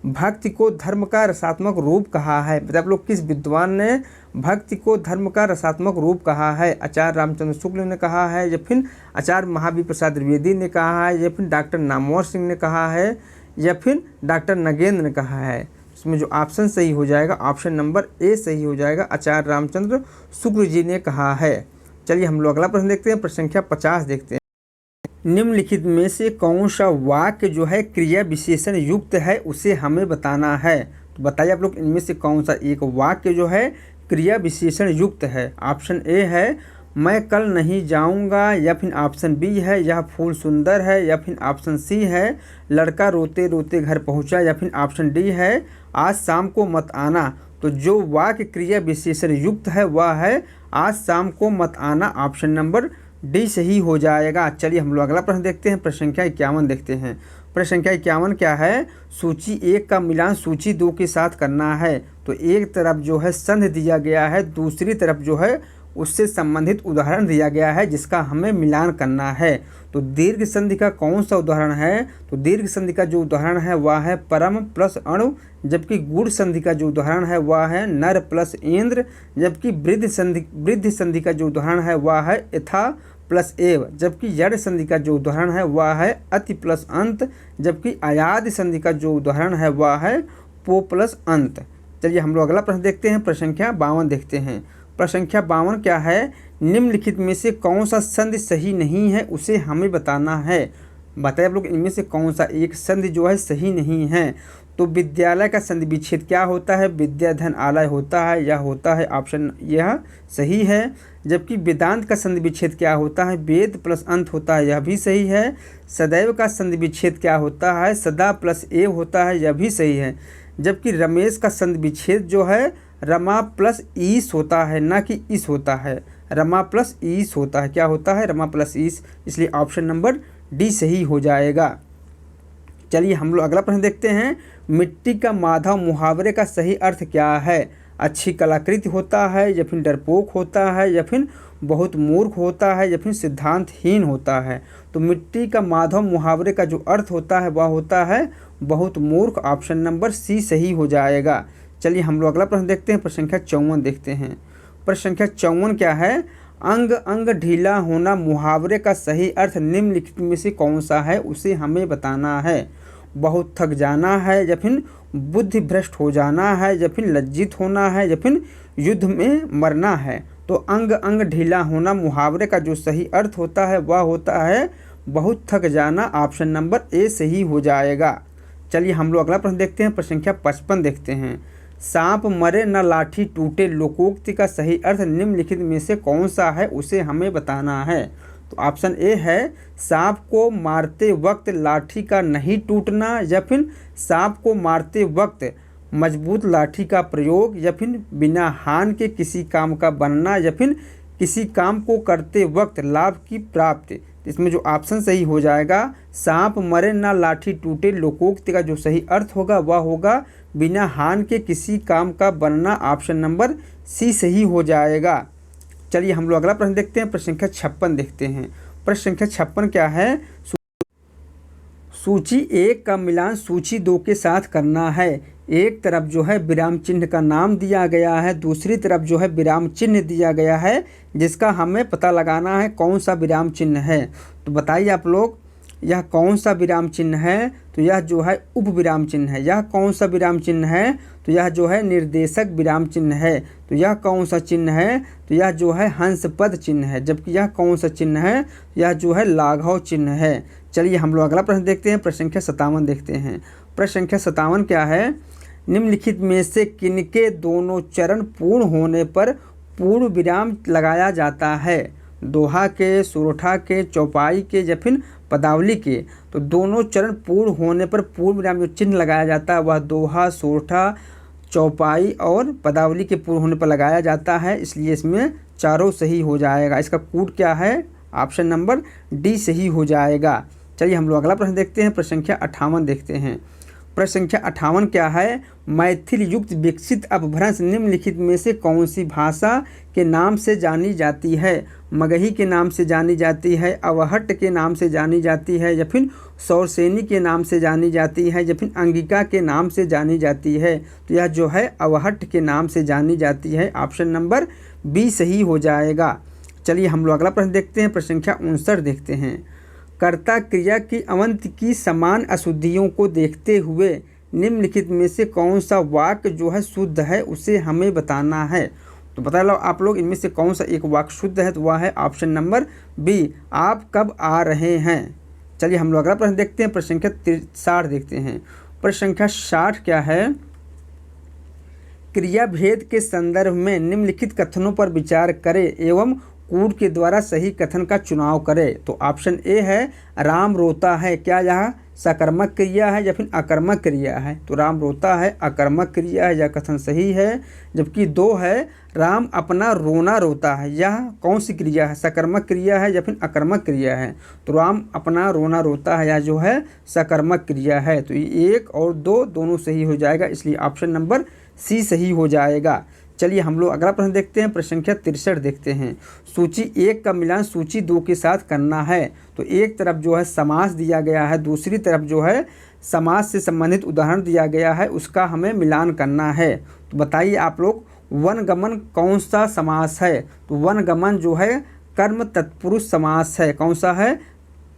भक्ति को धर्म का रसात्मक रूप कहा है। मतलब आप लोग किस विद्वान ने भक्ति को धर्म का रसात्मक रूप कहा है। आचार्य रामचंद्र शुक्ल ने कहा है, या फिर आचार्य महावीर प्रसाद द्विवेदी ने कहा है, या फिर डॉक्टर नामवर सिंह ने कहा है, या फिर डॉक्टर नगेंद्र ने कहा है। इसमें जो ऑप्शन सही हो जाएगा ऑप्शन नंबर ए सही हो जाएगा, आचार्य रामचंद्र शुक्ल जी ने कहा है। चलिए हम लोग अगला प्रश्न देखते हैं, प्रश्न संख्या 50 देखते हैं। निम्नलिखित में से कौन सा वाक्य जो है क्रिया विशेषण युक्त है, उसे हमें बताना है। तो बताइए आप लोग, इनमें से कौन सा एक वाक्य जो है क्रिया विशेषण युक्त है। ऑप्शन ए है मैं कल नहीं जाऊंगा, या फिर ऑप्शन बी है यह फूल सुंदर है, या फिर ऑप्शन सी है लड़का रोते रोते घर पहुंचा, या फिर ऑप्शन डी है आज शाम को मत आना। तो जो वाक्य क्रिया विशेषण युक्त है वह है आज शाम को मत आना, ऑप्शन नंबर डी सही हो जाएगा। चलिए हम लोग अगला प्रश्न देखते हैं, प्रश्न संख्या 51 देखते हैं। प्रश्न संख्या 51 क्या है, सूची 1 का मिलान सूची 2 के साथ करना है। तो एक तरफ जो है संधि दिया गया है, दूसरी तरफ जो है उससे संबंधित उदाहरण दिया गया है जिसका हमें मिलान करना है। तो दीर्घ संधि का कौन सा उदाहरण है, तो दीर्घ संधि का जो उदाहरण है वह है परम प्लस अणु, जबकि गुण संधि का जो उदाहरण है वह है नर प्लस इंद्र, जबकि वृद्धि संधि का जो उदाहरण है वह है यथा प्लस एव, जबकि यड़ संधि का जो उदाहरण है वह है अति प्लस अंत, जबकि अयादि संधि का जो उदाहरण है वह है पो प्लस अंत। चलिए हम लोग अगला प्रश्न देखते हैं, प्रश्न संख्या 52 देखते हैं। प्रश्न संख्या 52 क्या है, निम्नलिखित में से कौन सा संधि सही नहीं है उसे हमें बताना है। बताइए आप लोग, इनमें से कौन सा एक संधि जो है सही नहीं है। तो विद्यालय का संधि विच्छेद क्या होता है, विद्या धन आलय होता है, यह होता है ऑप्शन यह सही है। जबकि वेदांत का संधि विच्छेद क्या होता है, वेद प्लस अंत होता है, यह भी सही है। सदैव का संधि विच्छेद क्या होता है, सदा प्लस एव होता है, यह भी सही है। जबकि रमेश का संधि विच्छेद जो है रमा प्लस ईस होता है, ना कि इस होता है, रमा प्लस ईस होता है। क्या होता है, रमा प्लस ईस, इसलिए ऑप्शन नंबर डी सही हो जाएगा। चलिए हम लोग अगला प्रश्न देखते हैं, मिट्टी का माधव मुहावरे का सही अर्थ क्या है। अच्छी कलाकृति होता है या फिर डरपोक होता है या फिर बहुत मूर्ख होता है या फिर सिद्धांतहीन होता है। तो मिट्टी का माधव मुहावरे का जो अर्थ होता है वह होता है बहुत मूर्ख। ऑप्शन नंबर सी सही हो जाएगा। चलिए हम लोग अगला प्रश्न देखते हैं। प्रश्न संख्या 54 देखते हैं। प्रश्न संख्या 54 क्या है? अंग अंग ढीला होना मुहावरे का सही अर्थ निम्नलिखित में से कौन सा है, उसे हमें बताना है। बहुत थक जाना है या फिर बुद्धि भ्रष्ट हो जाना है या फिर लज्जित होना है या फिर युद्ध में मरना है। तो अंग अंग ढीला होना मुहावरे का जो सही अर्थ होता है वह होता है बहुत थक जाना। ऑप्शन नंबर ए सही हो जाएगा। चलिए हम लोग अगला प्रश्न देखते हैं। प्रश्न संख्या 55 देखते हैं। सांप मरे न लाठी टूटे लोकोक्ति का सही अर्थ निम्नलिखित में से कौन सा है, उसे हमें बताना है। तो ऑप्शन ए है सांप को मारते वक्त लाठी का नहीं टूटना या फिर सांप को मारते वक्त मजबूत लाठी का प्रयोग या फिर बिना हानि के किसी काम का बनना या फिर किसी काम को करते वक्त लाभ की प्राप्ति। इसमें जो ऑप्शन सही हो जाएगा सांप मरे ना लाठी टूटे लोकोक्ति का जो सही अर्थ होगा वह होगा बिना हानि के किसी काम का बनना। ऑप्शन नंबर सी सही हो जाएगा। चलिए हम लोग अगला प्रश्न देखते हैं। प्रश्न संख्या 56 देखते हैं। प्रश्न संख्या 56 क्या है? सूची 1 का मिलान सूची 2 के साथ करना है। एक तरफ जो है विराम चिन्ह का नाम दिया गया है, दूसरी तरफ जो है विराम चिन्ह दिया गया है, जिसका हमें पता लगाना है कौन सा विराम चिन्ह है। तो बताइए आप लोग यह कौन सा विराम चिन्ह है? तो यह जो है उप विराम चिन्ह है। यह कौन सा विराम चिन्ह है? तो यह जो है निर्देशक विराम चिन्ह है। तो यह कौन सा चिन्ह है? तो यह जो है हंस पद चिन्ह है। जबकि यह कौन सा चिन्ह है? यह जो है लाघव चिन्ह है। चलिए हम लोग अगला प्रश्न देखते हैं। प्रश्न संख्या 57 देखते हैं। प्रश्न संख्या 57 क्या है? निम्नलिखित में से किनके दोनों चरण पूर्ण होने पर पूर्ण विराम लगाया जाता है? दोहा के, सोरठा के, चौपाई के या फिर पदावली के। तो दोनों चरण पूर्ण होने पर पूर्ण विराम जो चिन्ह लगाया जाता है वह दोहा, सोरठा, चौपाई और पदावली के पूर्ण होने पर लगाया जाता है। इसलिए इसमें चारों सही हो जाएगा। इसका कूट क्या है? ऑप्शन नंबर डी सही हो जाएगा। चलिए हम लोग अगला प्रश्न देखते हैं। प्रश्न संख्या 58 देखते हैं। प्रश्न संख्या 58 क्या है? मैथिल युक्त विकसित अपभ्रंश निम्नलिखित में से कौन सी भाषा के नाम से जानी जाती है? मगही के नाम से जानी जाती है, अवहट्ट के नाम से जानी जाती है या फिर सौरसेनी के नाम से जानी जाती है या फिर अंगिका के नाम से जानी जाती है। तो यह जो है अवहट्ट के नाम से जानी जाती है। ऑप्शन नंबर बी सही हो जाएगा। चलिए हम लोग अगला प्रश्न देखते हैं। प्रश्न संख्या 59 देखते हैं। कर्ता क्रिया की अवंत की समान अशुद्धियों को देखते हुए निम्नलिखित में से कौन सा वाक्य जो है शुद्ध है, उसे हमें बताना है। तो बता लो आप लोग इनमें से कौन सा एक वाक्य शुद्ध है। तो वह है ऑप्शन नंबर बी, आप कब आ रहे हैं। चलिए हम लोग अगला प्रश्न देखते हैं। प्रश्न संख्या 60 देखते हैं। प्रश्न संख्या 60 क्या है? क्रिया भेद के संदर्भ में निम्नलिखित कथनों पर विचार करें एवं कूट के द्वारा सही कथन का चुनाव करें। तो ऑप्शन ए है राम रोता है। क्या यह सकर्मक क्रिया है या फिर अकर्मक क्रिया है? तो राम रोता है अकर्मक क्रिया है, यह कथन सही है। जबकि 2 है राम अपना रोना रोता है। यह कौन सी क्रिया है? सकर्मक क्रिया है या फिर अकर्मक क्रिया है? तो राम अपना रोना रोता है, यह जो है सकर्मक क्रिया है। तो 1 और 2 दोनों सही हो जाएगा। इसलिए ऑप्शन नंबर सी सही हो जाएगा। चलिए हम लोग अगला प्रश्न देखते हैं। प्रश्न संख्या 63 देखते हैं। सूची 1 का मिलान सूची 2 के साथ करना है। तो एक तरफ जो है समास दिया गया है, दूसरी तरफ जो है समास से संबंधित उदाहरण दिया गया है, उसका हमें मिलान करना है। तो बताइए आप लोग वनगमन कौन सा समास है? तो वनगमन जो है कर्म तत्पुरुष समास है। कौन सा है?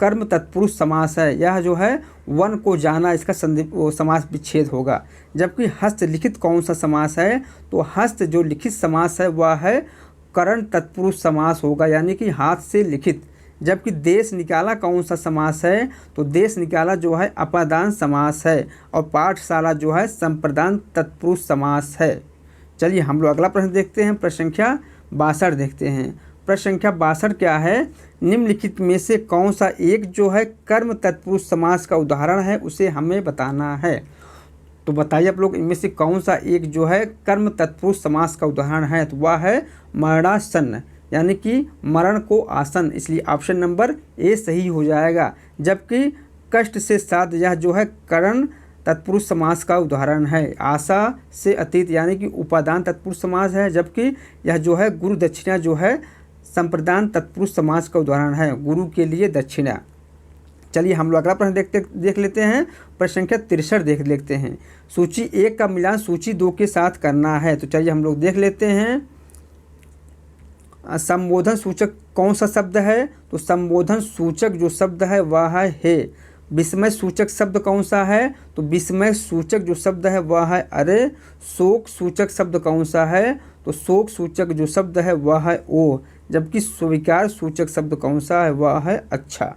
कर्म तत्पुरुष समास है। यह जो है वन को जाना, इसका समास विच्छेद होगा। जबकि हस्तलिखित कौन सा समास है? तो हस्त जो लिखित समास है वह है करण तत्पुरुष समास होगा, यानी कि हाथ से लिखित। जबकि देश निकाला कौन सा समास है? तो देश निकाला जो है अपादान समास है। और पाठशाला जो है संप्रदान तत्पुरुष समास है। चलिए हम लोग अगला प्रश्न देखते हैं। प्रश्न संख्या 62 देखते हैं। प्रश्न संख्या 62 क्या है? निम्नलिखित में से कौन सा एक जो है कर्म तत्पुरुष समास का उदाहरण है, उसे हमें बताना है। तो बताइए आप लोग इनमें से कौन सा एक जो है कर्म तत्पुरुष समास का उदाहरण है। तो वह है मरणासन्न, यानी कि मरण को आसन। इसलिए ऑप्शन नंबर ए सही हो जाएगा। जबकि कष्ट से साध यह जो है करण तत्पुरुष समास का उदाहरण है। आशा से अतीत यानी कि उपादान तत्पुरुष समास है, जबकि यह जो है गुरु दक्षिणा जो है संप्रदान तत्पुरुष समास का उदाहरण है, गुरु के लिए दक्षिणा। चलिए हम लोग अगला प्रश्न देख लेते हैं। प्रश्न संख्या 63 देख लेते हैं। सूची 1 का मिलान सूची 2 के साथ करना है। तो चलिए हम लोग देख लेते हैं। संबोधन सूचक कौन सा शब्द है? तो संबोधन सूचक जो शब्द है वह है। विस्मय सूचक शब्द कौन सा है? तो विस्मय सूचक जो शब्द है वह है अरे। शोक सूचक शब्द कौन सा है? तो शोक सूचक जो शब्द है वह है ओ। जबकि स्वीकार सूचक शब्द कौन सा है? वह है अच्छा।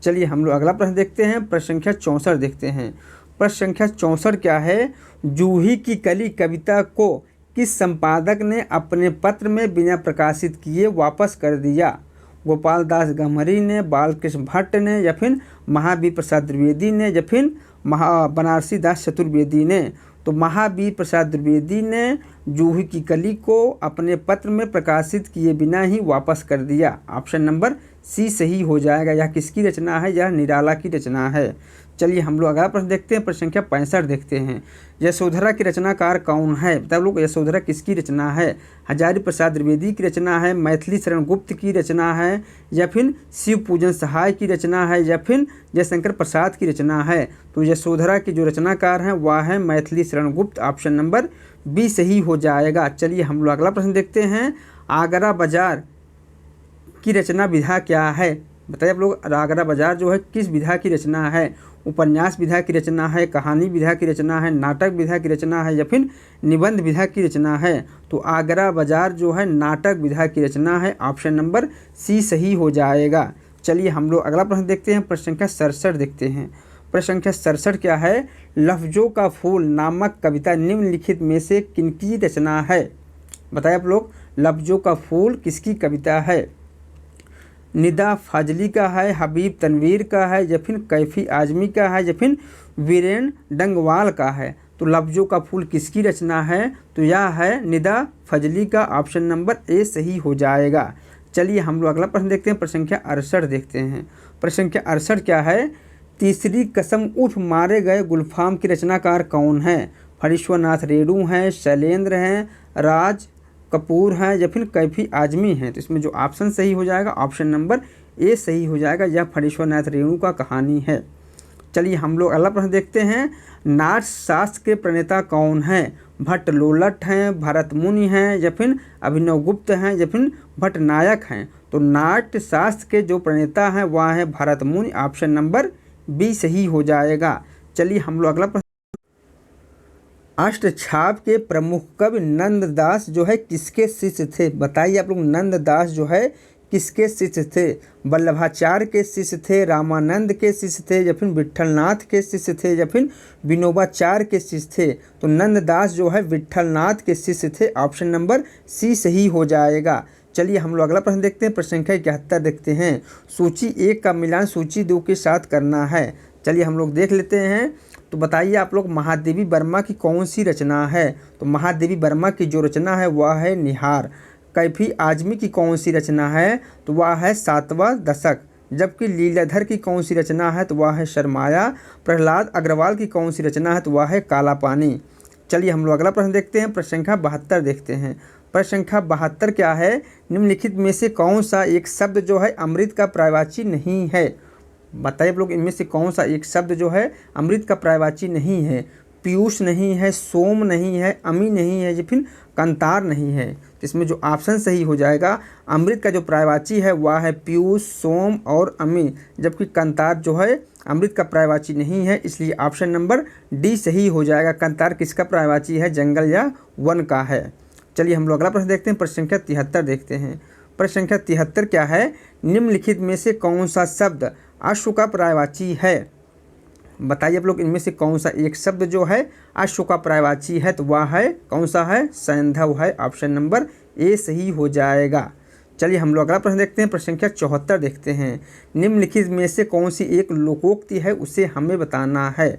चलिए हम लोग अगला प्रश्न देखते हैं। प्रश्न संख्या 64 देखते हैं। प्रश्न संख्या 64 क्या है? जूही की कली कविता को किस संपादक ने अपने पत्र में बिना प्रकाशित किए वापस कर दिया? गोपाल दास गहमरी ने, बालकृष्ण भट्ट ने, या फिर महावीर प्रसाद द्विवेदी ने, या फिर बनारसी दास चतुर्वेदी ने? तो महावीर प्रसाद द्विवेदी ने जूही की कली को अपने पत्र में प्रकाशित किए बिना ही वापस कर दिया। ऑप्शन नंबर सी सही हो जाएगा। यह किसकी रचना है? यह निराला की रचना है। चलिए हम लोग अगला प्रश्न देखते हैं। प्रश्न संख्या 65 देखते हैं। यशोधरा की रचनाकार कौन है? बताओ लोग, यशोधरा किसकी रचना है? हजारी प्रसाद द्विवेदी की रचना है, मैथिली शरण गुप्त की रचना है, या फिर शिव पूजन सहाय की रचना है, या फिर जयशंकर प्रसाद की रचना है? तो यशोधरा की जो रचनाकार हैं वह है Maithili Sharan Gupt. Option number B सही हो जाएगा। चलिए हम लोग अगला प्रश्न देखते हैं। आगरा बाजार की रचना विधा क्या है? बताइए आप लोग, आगरा बाजार जो है किस विधा की रचना है? उपन्यास विधा की रचना है, कहानी विधा की रचना है, नाटक विधा की रचना है, या फिर निबंध विधा की रचना है? तो आगरा बाजार जो है नाटक विधा की रचना है। ऑप्शन नंबर सी सही हो जाएगा। चलिए हम लोग अगला प्रश्न देखते हैं। प्रश्न संख्या 67 देखते हैं। प्रश्न संख्या 67 क्या है? लफ्जों का फूल नामक कविता निम्नलिखित में से किनकी रचना है? बताइए आप लोग, लफ्जों का फूल किसकी कविता है? निदा फाजली का है, हबीब तनवीर का है, या फिर कैफी आजमी का है, या फिर वीरेन डंगवाल का है? तो लफ्जों का फूल किसकी रचना है? तो यह है निदा फजली का। ऑप्शन नंबर ए सही हो जाएगा। चलिए हम लोग अगला प्रश्न देखते हैं। प्रश्न संख्या 68 देखते हैं। प्रश्न संख्या 68 क्या है? तीसरी कसम उठ मारे गए गुलफाम की रचनाकार कौन है? फणीश्वरनाथ रेणु हैं, शैलेंद्र हैं, राज कपूर हैं, या फिर कैफी आजमी हैं? तो इसमें जो ऑप्शन सही हो जाएगा ऑप्शन नंबर ए सही हो जाएगा। यह फणीश्वरनाथ रेणु का कहानी है। चलिए हम लोग अगला प्रश्न देखते हैं। नाट्य शास्त्र के प्रणेता कौन हैं? भट्ट लोलट हैं, भरत मुनि हैं, या फिर अभिनव गुप्त हैं, या फिर भट्टनायक हैं? तो नाट्य शास्त्र के जो प्रणेता हैं वह है भरत मुनि। ऑप्शन नंबर बी सही हो जाएगा। चलिए हम लोग अगला प्रश्न। अष्टछाप के प्रमुख कवि नंददास जो है किसके शिष्य थे? बताइए आप लोग, नंददास जो है किसके शिष्य थे? वल्लभाचार्य के शिष्य थे, रामानंद के शिष्य थे, या फिर विट्ठलनाथ के शिष्य थे, या फिर विनोबाचार्य के शिष्य थे? तो नंददास जो है विट्ठलनाथ के शिष्य थे। ऑप्शन नंबर सी सही हो जाएगा। चलिए हम लोग अगला प्रश्न देखते हैं। प्रश्न संख्या 71 देखते हैं। सूची 1 का मिलान सूची 2 के साथ करना है। चलिए हम लोग देख लेते हैं। तो बताइए आप लोग, महादेवी वर्मा की कौन सी रचना है? तो महादेवी वर्मा की जो रचना है वह है निहार। कैफी आजमी की कौन सी रचना है? तो वह है 7वां दशक। जबकि लीलाधर की कौन सी रचना है? तो वह है शर्माया। प्रहलाद अग्रवाल की कौन सी रचना है? तो वह है काला पानी। चलिए हम लोग अगला प्रश्न देखते हैं। प्रश्न संख्या 72 देखते हैं। प्रश्न संख्या 72 क्या है? निम्नलिखित में से कौन सा एक शब्द जो है अमृत का पर्यायवाची नहीं है? बताइए आप लोग, इनमें से कौन सा एक शब्द जो है अमृत का पर्यायवाची नहीं है? पीयूष नहीं है, सोम नहीं है, अमी नहीं है, या फिर कंतार नहीं है? तो इसमें जो ऑप्शन सही हो जाएगा, अमृत का जो पर्यायवाची है वह है पीयूष, सोम और अमी, जबकि कंतार जो है अमृत का पर्यायवाची नहीं है। इसलिए ऑप्शन नंबर डी सही हो जाएगा। कंतार किसका पर्यायवाची है? जंगल या वन का है। चलिए हम लोग अगला प्रश्न देखते हैं। प्रश्न संख्या 73 देखते हैं। प्रश्न संख्या 73 क्या है? निम्नलिखित में से कौन सा शब्द अश्व का पर्यायवाची है? बताइए आप लोग, इनमें से कौन सा एक शब्द जो है अश्व का पर्यायवाची है? तो वह है कौन सा है? सैंधव है। ऑप्शन नंबर ए सही हो जाएगा। चलिए हम लोग अगला प्रश्न देखते हैं। प्रश्न संख्या 74 देखते हैं। निम्नलिखित में से कौन सी एक लोकोक्ति है, उसे हमें बताना है।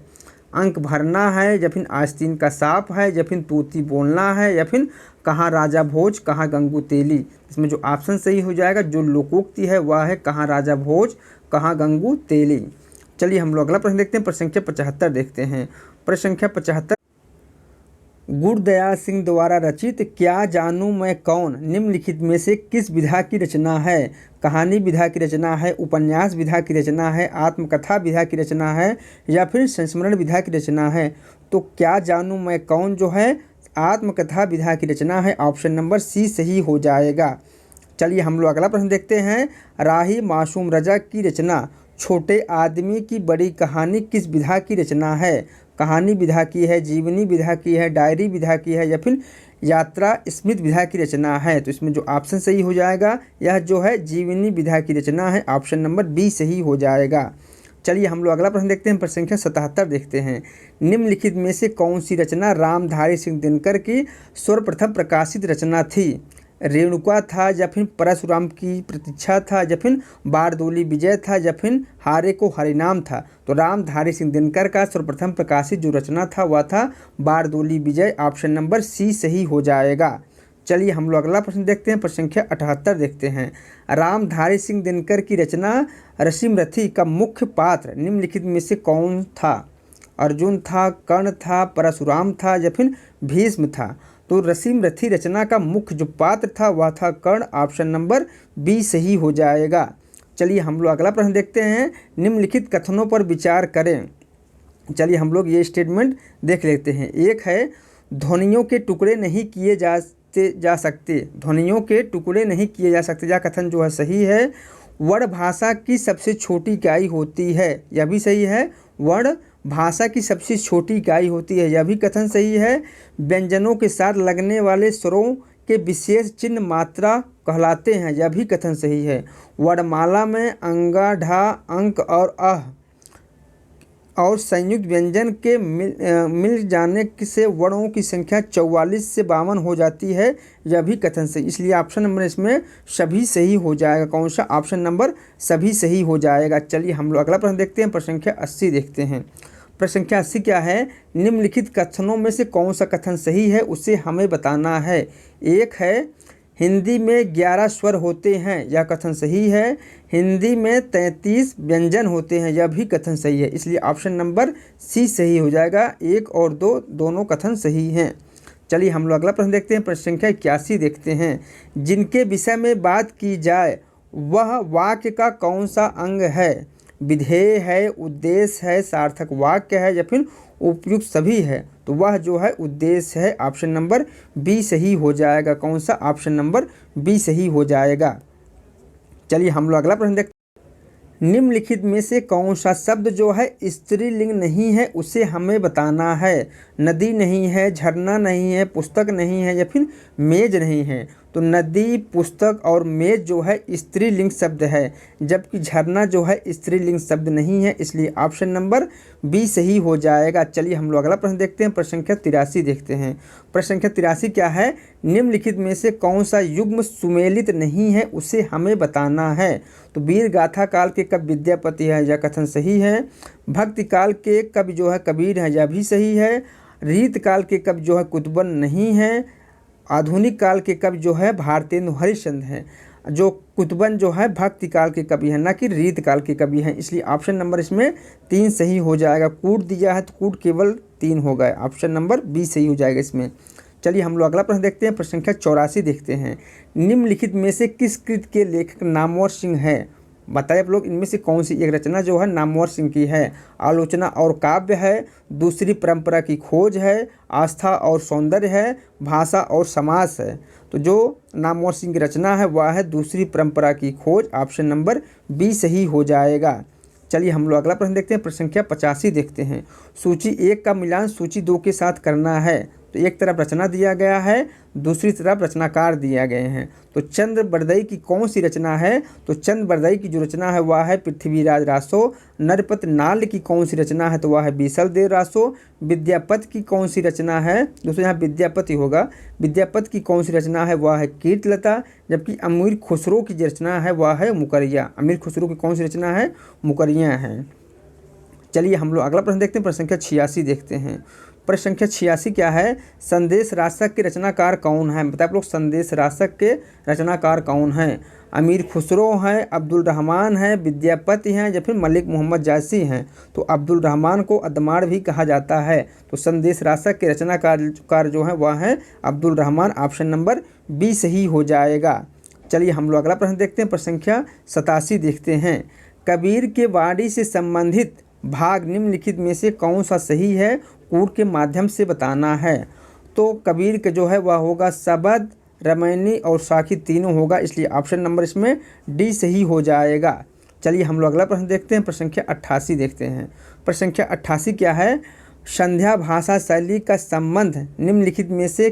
अंक भरना है, या फिर आस्तीन का सांप है, या फिर तूती बोलना है, या फिर कहाँ राजा भोज कहाँ गंगू तेली? इसमें जो ऑप्शन सही हो जाएगा, जो लोकोक्ति है वह है कहाँ राजा भोज कहाँ गंगू तेली। चलिए हम लोग अगला प्रश्न देखते हैं। प्रश्न संख्या 75 देखते हैं। प्रश्न संख्या 75, गुरदयाल सिंह द्वारा रचित क्या जानूं मैं कौन निम्नलिखित में से किस विधा की रचना है? कहानी विधा की रचना है, उपन्यास विधा की रचना है, आत्मकथा विधा की रचना है या फिर संस्मरण विधा की रचना है? तो क्या जानूं मैं कौन जो है आत्मकथा विधा की रचना है। ऑप्शन नंबर सी सही हो जाएगा। चलिए हम लोग अगला प्रश्न देखते हैं। राही मासूम रजा की रचना छोटे आदमी की बड़ी कहानी किस विधा की रचना है? कहानी विधा की है, जीवनी विधा की है, डायरी विधा की है या फिर यात्रा स्मृत विधा की रचना है? तो इसमें जो ऑप्शन सही हो जाएगा यह जो है जीवनी विधा की रचना है। ऑप्शन नंबर बी सही हो जाएगा। चलिए हम लोग अगला प्रश्न देखते हैं। प्रश्न संख्या 77 देखते हैं। निम्नलिखित में से कौन सी रचना रामधारी सिंह दिनकर की सर्वप्रथम प्रकाशित रचना थी? रेणुका था या फिर परशुराम की प्रतीक्षा था या फिर बारदोली विजय था या फिर हारे को हरिनाम था? तो रामधारी सिंह दिनकर का सर्वप्रथम प्रकाशित जो रचना था वह था बारदोली विजय। ऑप्शन नंबर सी सही हो जाएगा। चलिए हम लोग अगला प्रश्न देखते हैं। प्रश्न संख्या 78 देखते हैं। रामधारी सिंह दिनकर की रचना रसीमरथी का मुख्य पात्र निम्नलिखित में से कौन था? अर्जुन था, कर्ण था, परशुराम था या फिर भीष्म था? तो रसीमरथी रचना का मुख्य जो पात्र था वह था कर्ण। ऑप्शन नंबर बी सही हो जाएगा। चलिए हम लोग अगला प्रश्न देखते हैं। निम्नलिखित कथनों पर विचार करें। चलिए हम लोग ये स्टेटमेंट देख लेते हैं। एक है ध्वनियों के टुकड़े नहीं किए जा सकते, ध्वनियों के टुकड़े नहीं किए जा सकते, यह कथन जो है सही है। वर्ण भाषा की सबसे छोटी इकाई होती है, यह भी सही है। वर्ण भाषा की सबसे छोटी इकाई होती है, यह भी कथन सही है। व्यंजनों के साथ लगने वाले स्वरों के विशेष चिन्ह मात्रा कहलाते हैं, यह भी कथन सही है। वर्णमाला में अंगा, ढा, अंक और अह और संयुक्त व्यंजन के मिल जाने से वर्णों की संख्या 44 से 52 हो जाती है, यह भी कथन सही। इसलिए ऑप्शन नंबर इसमें सभी सही हो जाएगा। कौन सा? ऑप्शन नंबर सभी सही हो जाएगा। चलिए हम लोग अगला प्रश्न देखते हैं। प्रश्न संख्या 80 देखते हैं। प्रश्न संख्या 80 क्या है? निम्नलिखित कथनों में से कौन सा कथन सही है उसे हमें बताना है। एक है हिंदी में 11 स्वर होते हैं, यह कथन सही है। हिंदी में 33 व्यंजन होते हैं, यह भी कथन सही है। इसलिए ऑप्शन नंबर सी सही हो जाएगा। 1 और 2 दोनों कथन सही हैं। चलिए हम लोग अगला प्रश्न देखते हैं। प्रश्न संख्या 81 देखते हैं। जिनके विषय में बात की जाए वह वाक्य का कौन सा अंग है? विधेय है, उद्देश्य है, सार्थक वाक्य है या फिर उपयुक्त सभी है? तो वह जो है उद्देश्य है। ऑप्शन नंबर बी सही हो जाएगा। कौन सा? ऑप्शन नंबर बी सही हो जाएगा। चलिए हम लोग अगला प्रश्न देखते हैं। निम्नलिखित में से कौन सा शब्द जो है स्त्रीलिंग नहीं है उसे हमें बताना है। नदी नहीं है, झरना नहीं है, पुस्तक नहीं है या फिर मेज नहीं है? तो नदी, पुस्तक और मेज जो है स्त्रीलिंग शब्द है, जबकि झरना जो है स्त्रीलिंग शब्द नहीं है। इसलिए ऑप्शन नंबर बी सही हो जाएगा। चलिए हम लोग अगला प्रश्न देखते हैं। प्रश्न संख्या 83 देखते हैं। प्रश्न संख्या 83 क्या है? निम्नलिखित में से कौन सा युग्म सुमेलित नहीं है उसे हमें बताना है। तो वीर गाथा काल के कवि विद्यापति है, यह कथन सही है। भक्ति काल के कवि जो है कबीर है, यह भी सही है। रीत काल के कवि जो है कुतुबन नहीं है। आधुनिक काल के कवि जो है भारतेंदु हरिश्चंद्र हैं। जो कुतुबन जो है भक्ति काल के कवि हैं, ना कि रीत काल के कवि हैं। इसलिए ऑप्शन नंबर इसमें 3 सही हो जाएगा। कूट दिया है तो कूट केवल 3 हो गए। ऑप्शन नंबर बी सही हो जाएगा इसमें। चलिए हम लोग अगला प्रश्न देखते हैं। प्रश्न संख्या 84 देखते हैं। निम्नलिखित में से किस कृत के लेखक नामवर सिंह है? बताइए आप लोग, इनमें से कौन सी एक रचना जो है नामवर सिंह की है? आलोचना और काव्य है, दूसरी परंपरा की खोज है, आस्था और सौंदर्य है, भाषा और समास है? तो जो नामवर सिंह की रचना है वह है दूसरी परंपरा की खोज। ऑप्शन नंबर बी सही हो जाएगा। चलिए हम लोग अगला प्रश्न देखते हैं। प्रश्न संख्या 85 देखते हैं। सूची 1 का मिलान सूची 2 के साथ करना है। तो एक तरफ रचना दिया गया है, दूसरी तरफ रचनाकार दिया गए हैं। तो चंद्र बरदई की कौन सी रचना है? तो चंद्र बरदई की जो रचना है वह है पृथ्वीराज रासो। नरपत नाल की कौन सी रचना है? तो वह है बीसल देव रासो। विद्यापति की कौन सी रचना है? दोस्तों यहाँ विद्यापति होगा। विद्यापति की कौन सी रचना है? वह है कीर्तलता। जबकि अमीर खुसरो की जो रचना है वह है मुकरिया। अमीर खुसरो की कौन सी रचना है? मुकरिया है। चलिए हम लोग अगला प्रश्न देखते हैं। प्रश्न संख्या 86 देखते हैं। प्रश्न संख्या 86 क्या है, संदेश राशक के रचनाकार कौन है? बताए आप लोग, संदेश राशक के रचनाकार कौन हैं? अमीर खुसरो हैं, अब्दुल रहमान हैं, विद्यापति हैं या फिर मलिक मोहम्मद जायसी हैं? तो अब्दुल रहमान को अदमार भी कहा जाता है। तो संदेश राशक के रचनाकार जो है वह है Abdul Rahman. Option number B सही हो जाएगा। चलिए हम लोग अगला प्रश्न देखते हैं। प्रश्न संख्या 87 देखते हैं। कबीर के वाणी से संबंधित भाग निम्नलिखित में से कौन सा सही है? कूट के माध्यम से बताना है। तो कबीर का जो है वह होगा सबद, रमैनी और साखी तीनों होगा, इसलिए ऑप्शन नंबर इसमें डी सही हो जाएगा। चलिए हम लोग अगला प्रश्न देखते हैं। प्रश्न संख्या 88 देखते हैं। प्रश्न संख्या 88 क्या है, संध्या भाषा शैली का संबंध निम्नलिखित में से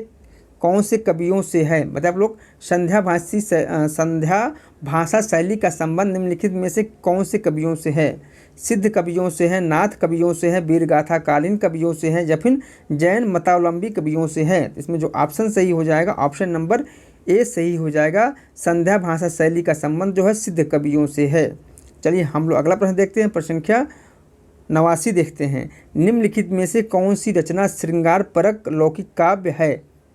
कौन से कवियों से है? बताए आप लोग, संध्या भाषा शैली का संबंध निम्नलिखित में से कौन से कवियों से है? सिद्ध कवियों से है, नाथ कवियों से है, वीरगाथा कालीन कवियों से है या फिर जैन मतावलंबी कवियों से है? इसमें जो ऑप्शन सही हो जाएगा ऑप्शन नंबर ए सही हो जाएगा। संध्या भाषा शैली का संबंध जो है सिद्ध कवियों से है। चलिए हम लोग अगला प्रश्न देखते हैं। प्रश्न संख्या 89 देखते हैं। निम्नलिखित में से कौन सी रचना श्रृंगार परक लौकिक काव्य है?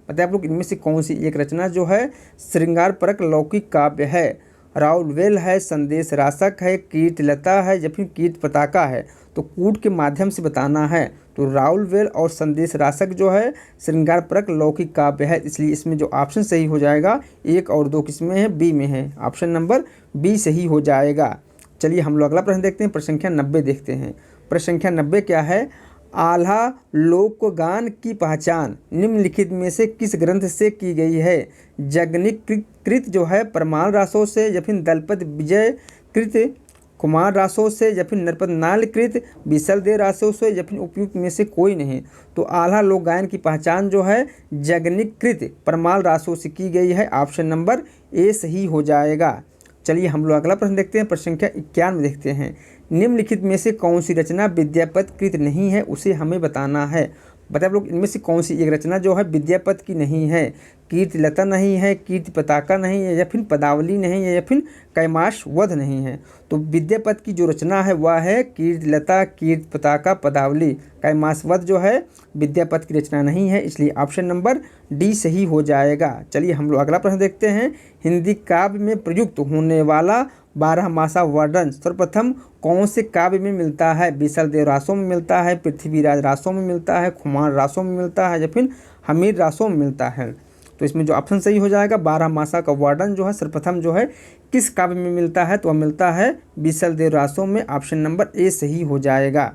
बताए आप लोग, इनमें से कौन सी एक रचना जो है श्रृंगार परक लौकिक काव्य है? राउलवेल है, संदेश राशक है, कीर्तिलता है या फिर कीर्ति पताका है? तो कूट के माध्यम से बताना है। तो राउलवेल और संदेश राशक जो है श्रृंगार परक लौकिक काव्य है, इसलिए इसमें जो ऑप्शन सही हो जाएगा 1 और 2 किसमें है? बी में है। ऑप्शन नंबर बी सही हो जाएगा। चलिए हम लोग अगला प्रश्न देखते हैं। प्रश्न संख्या 90 देखते हैं। प्रश्न संख्या 90 क्या है, आल्हा लोकगान की पहचान निम्नलिखित में से किस ग्रंथ से की गई है? जगनिक कृत जो है परमाल रासों से या फिर दलपत विजय कृत कुमार रासों से या फिर नरपत नाल कृत बिसल दे रासों से या फिर उपयुक्त में से कोई नहीं? तो आल्हा लोक गायन की पहचान जो है जगनिक कृत परमाल रासों से की गई है। ऑप्शन नंबर ए सही हो जाएगा। चलिए हम लोग अगला प्रश्न देखते हैं। प्रश्न संख्या 91 देखते हैं। निम्नलिखित में से कौन सी रचना विद्यापति कृत नहीं है, उसे हमें बताना है। बताए आप लोग, इनमें से कौन सी एक रचना जो है विद्यापति की नहीं है? कीर्तिलता नहीं है, कीर्ति पताका नहीं है या फिर पदावली नहीं है या फिर कैमाश वध नहीं है? तो विद्यापति की जो रचना है वह है कीर्तिलता, कीर्ति पताका, पदावली। कैमाश वध जो है विद्यापति की रचना नहीं है, इसलिए ऑप्शन नंबर डी सही हो जाएगा। चलिए हम लोग अगला प्रश्न देखते हैं। हिंदी काव्य में प्रयुक्त होने वाला 12 मासा वर्णन सर्वप्रथम कौन से काव्य में मिलता है? बीसल देव रासों में मिलता है, पृथ्वीराज रासों में मिलता है, खुमार रासों में मिलता है या फिर हमीर रासों में मिलता है? तो इसमें जो ऑप्शन सही हो जाएगा 12 मासा का वर्णन जो है सर्वप्रथम जो है किस काव्य में मिलता है? तो वह मिलता है बीसल देव रासों में। ऑप्शन नंबर ए सही हो जाएगा।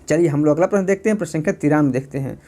चलिए हम लोग अगला प्रश्न देखते हैं। प्रश्न संख्या 93 देखते हैं।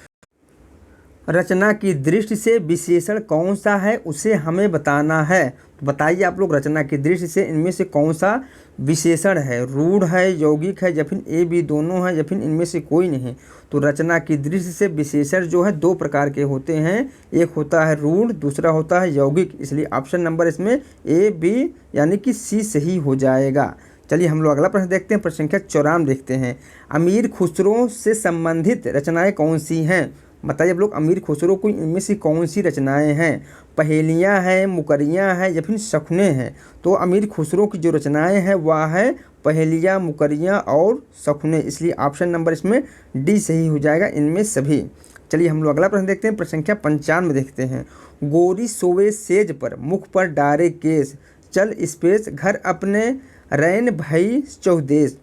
रचना की दृष्टि से विशेषण कौन सा है, उसे हमें बताना है। तो बताइए आप लोग, रचना की दृष्टि से इनमें से कौन सा विशेषण है? रूढ़ है, यौगिक है या फिर ए बी दोनों है या फिर इनमें से कोई नहीं? तो रचना की दृष्टि से विशेषण जो है 2 प्रकार के होते हैं, एक होता है रूढ़, दूसरा होता है यौगिक, इसलिए ऑप्शन नंबर इसमें ए बी यानी कि सी सही हो जाएगा। चलिए हम लोग अगला प्रश्न देखते हैं। प्रश्न संख्या 94 देखते हैं। अमीर खुसरो से संबंधित रचनाएं कौन सी हैं? बताइए आप लोग, अमीर खुसरो को इनमें से कौन सी रचनाएं हैं? पहेलियां हैं, मुकरियां हैं या फिर शकुने हैं? तो अमीर खुसरो की जो रचनाएं हैं वह है पहेलियां, मुकरियां और शकुने, इसलिए ऑप्शन नंबर इसमें डी सही हो जाएगा इनमें सभी। चलिए हम लोग अगला प्रश्न देखते हैं। प्रश्न संख्या 95 देखते हैं। गोरी सोवे सेज पर, मुख पर डारे केस, चल स्पेस घर अपने रैन भई चौदेश।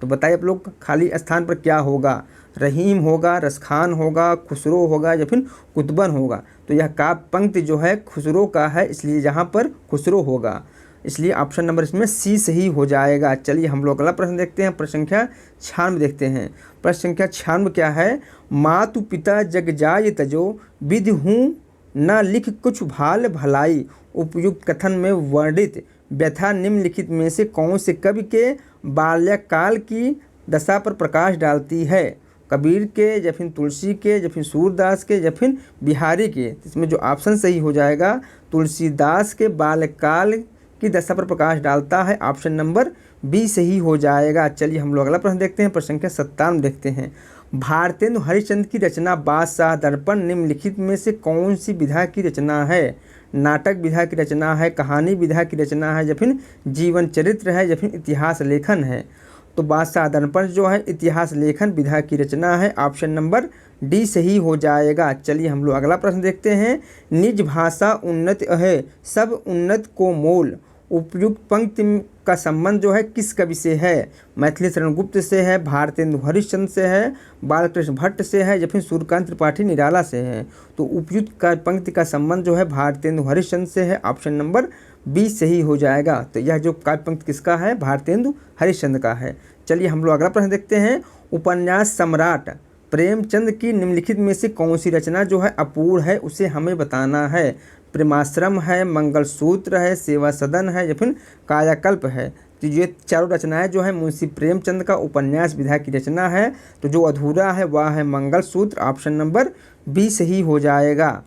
तो बताइए आप लोग, खाली स्थान पर क्या होगा? रहीम होगा, रसखान होगा, खुसरो होगा या फिर कुतबन होगा? तो यह काव्य पंक्ति जो है खुसरो का है, इसलिए यहाँ पर खुसरो होगा, इसलिए ऑप्शन नंबर इसमें सी सही हो जाएगा। चलिए हम लोग अगला प्रश्न देखते हैं। प्रश्न संख्या 96 देखते हैं। प्रश्न संख्या 96 क्या है? मातु पिता जग जाय तजो, विधि हूँ न लिख कुछ भाल भलाई, उपयुक्त कथन में वर्णित व्यथा निम्नलिखित में से कौन से कवि के बाल्यकाल की दशा पर प्रकाश डालती है? कबीर के या फिर तुलसी के या फिर सूरदास के या फिर बिहारी के? इसमें जो ऑप्शन सही हो जाएगा तुलसीदास के बाल्यकाल की दशा पर प्रकाश डालता है, ऑप्शन नंबर बी सही हो जाएगा। चलिए हम लोग अगला प्रश्न देखते हैं। प्रश्न संख्या 97 देखते हैं। भारतेंदु हरिश्चंद्र की रचना बादशाह दर्पण निम्नलिखित में से कौन सी विधा की रचना है? नाटक विधा की रचना है, कहानी विधा की रचना है या फिर जीवन चरित्र है या फिर इतिहास लेखन है? तो बादशाह दर्पण जो है इतिहास लेखन विधा की रचना है। ऑप्शन नंबर डी सही हो जाएगा। चलिए हम लोग अगला प्रश्न देखते हैं। निज भाषा उन्नत है, सब उन्नत को मोल। उपयुक्त पंक्ति का संबंध जो है किस कवि से है? मैथिली शरण गुप्त से है, भारतेंदु हरिश्चंद्र से है, बालकृष्ण भट्ट से है या फिर सूर्यकांत त्रिपाठी निराला से है। तो उपयुक्त का पंक्ति का संबंध जो है भारतेंदु हरिश्चंद्र से है। ऑप्शन नंबर बी सही हो जाएगा। तो यह जो काव्य पंक्ति किसका है? भारतेंदु हरिश्चंद्र का है। चलिए हम लोग अगला प्रश्न देखते हैं। उपन्यास सम्राट प्रेमचंद की निम्नलिखित में से कौन सी रचना जो है अपूर्ण है, उसे हमें बताना है। प्रेमाश्रम है, मंगलसूत्र है, सेवा सदन है या फिर कायाकल्प है। तो ये चारों रचनाएं जो है मुंशी प्रेमचंद का उपन्यास विधा की रचना है। तो जो अधूरा है वह है मंगलसूत्र। ऑप्शन नंबर बी सही हो जाएगा।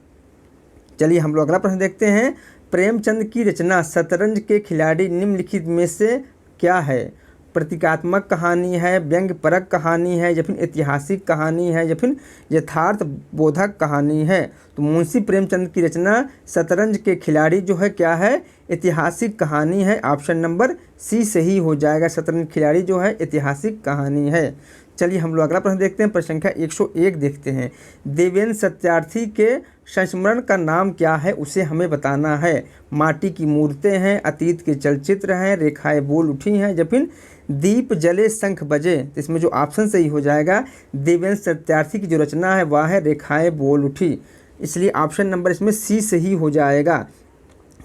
चलिए हम लोग अगला प्रश्न देखते हैं। प्रेमचंद की रचना शतरंज के खिलाड़ी निम्नलिखित में से क्या है? प्रतीकात्मक कहानी है, व्यंग्यपरक कहानी है या फिर ऐतिहासिक कहानी है या फिर यथार्थ बोधक कहानी है। तो मुंशी प्रेमचंद की रचना शतरंज के खिलाड़ी जो है क्या है? ऐतिहासिक कहानी है। ऑप्शन नंबर सी सही हो जाएगा। शतरंज खिलाड़ी जो है ऐतिहासिक कहानी है। चलिए हम लोग अगला प्रश्न देखते हैं। प्रश्न संख्या 101 देखते हैं। देवेंद्र सत्यार्थी के संस्मरण का नाम क्या है, उसे हमें बताना है। माटी की मूर्तें हैं, अतीत के चलचित्र हैं, रेखाएं बोल उठी हैं या फिर दीप जले शंख बजे। तो इसमें जो ऑप्शन सही हो जाएगा, देवेंद्र सत्यार्थी की जो रचना है वह है रेखाएं बोल उठी, इसलिए ऑप्शन नंबर इसमें सी सही हो जाएगा।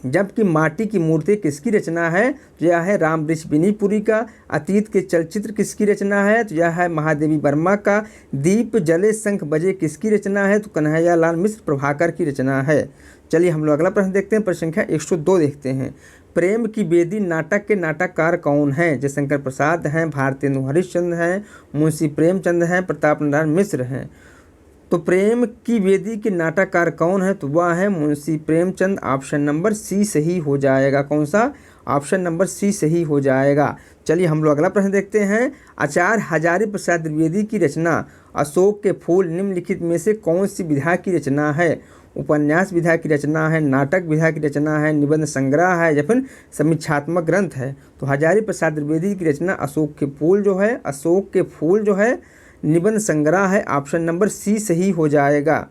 जबकि माटी की मूर्ति किसकी रचना है? तो यह है राम वृक्ष बिनीपुरी का। अतीत के चलचित्र किसकी रचना है? तो यह है महादेवी वर्मा का। दीप जले शंख बजे किसकी रचना है? तो कन्हैयालाल मिश्र प्रभाकर की रचना है। चलिए हम लोग अगला प्रश्न देखते हैं। प्रश्न संख्या 102 देखते हैं। प्रेम की बेदी नाटक के नाटककार कौन हैं? जयशंकर प्रसाद हैं, भारतेंदु हरिश्चंद्र हैं, मुंशी प्रेमचंद हैं, प्रताप नारायण मिश्र हैं। तो प्रेम की वेदी के नाटककार कौन है? तो वह है Munshi Premchand. Option number C सही हो जाएगा। कौन सा? ऑप्शन नंबर सी सही हो जाएगा। चलिए हम लोग अगला प्रश्न देखते हैं। आचार्य हजारी प्रसाद द्विवेदी की रचना अशोक के फूल निम्नलिखित में से कौन सी विधा की रचना है? उपन्यास विधा की रचना है, नाटक विधा की रचना है, निबंध संग्रह है या फिर समीक्षात्मक ग्रंथ है। तो हजारी प्रसाद द्विवेदी की रचना अशोक के फूल जो है, अशोक के फूल जो है निबंध संग्रह है। ऑप्शन नंबर सी सही हो जाएगा।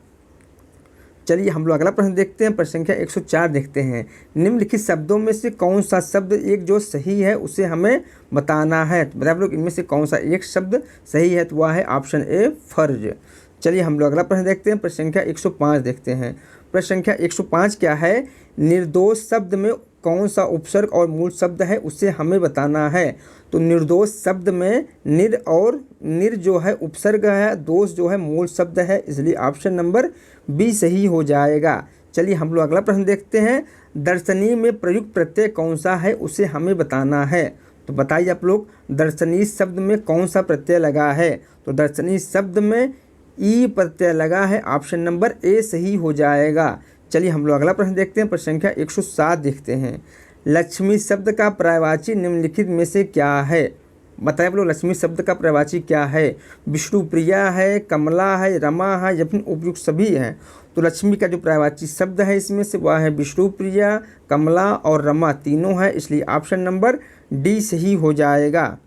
चलिए हम लोग अगला प्रश्न देखते हैं। प्रश्न संख्या 104 देखते हैं। निम्नलिखित शब्दों में से कौन सा शब्द एक जो सही है उसे हमें बताना है। तो बताइए आप लोग इनमें से कौन सा एक शब्द सही है? तो वह है ऑप्शन ए फर्ज। चलिए हम लोग अगला प्रश्न देखते हैं। प्रश्न संख्या 105 देखते हैं। प्रश्न संख्या 105 क्या है? निर्दोष शब्द में कौन सा उपसर्ग और मूल शब्द है, उसे हमें बताना है। तो निर्दोष शब्द में निर और निर जो है उपसर्ग है, दोष जो है मूल शब्द है, इसलिए ऑप्शन नंबर बी सही हो जाएगा। चलिए हम लोग अगला प्रश्न देखते हैं। दर्शनीय में प्रयुक्त प्रत्यय कौन सा है, उसे हमें बताना है। तो बताइए आप लोग दर्शनीय शब्द में कौन सा प्रत्यय लगा है? तो दर्शनीय शब्द में ई प्रत्यय लगा है। ऑप्शन नंबर ए सही हो जाएगा। चलिए हम लोग अगला प्रश्न देखते हैं। प्रश्न संख्या 107 देखते हैं। लक्ष्मी शब्द का पर्यायवाची निम्नलिखित में से क्या है? बताइए आप लोग लक्ष्मी शब्द का पर्यायवाची क्या है? विष्णुप्रिया है, कमला है, रमा है या फिर उपयुक्त सभी हैं। तो लक्ष्मी का जो पर्यायवाची शब्द है इसमें से वह है विष्णुप्रिया, कमला और रमा, तीनों है, इसलिए ऑप्शन नंबर डी सही हो जाएगा।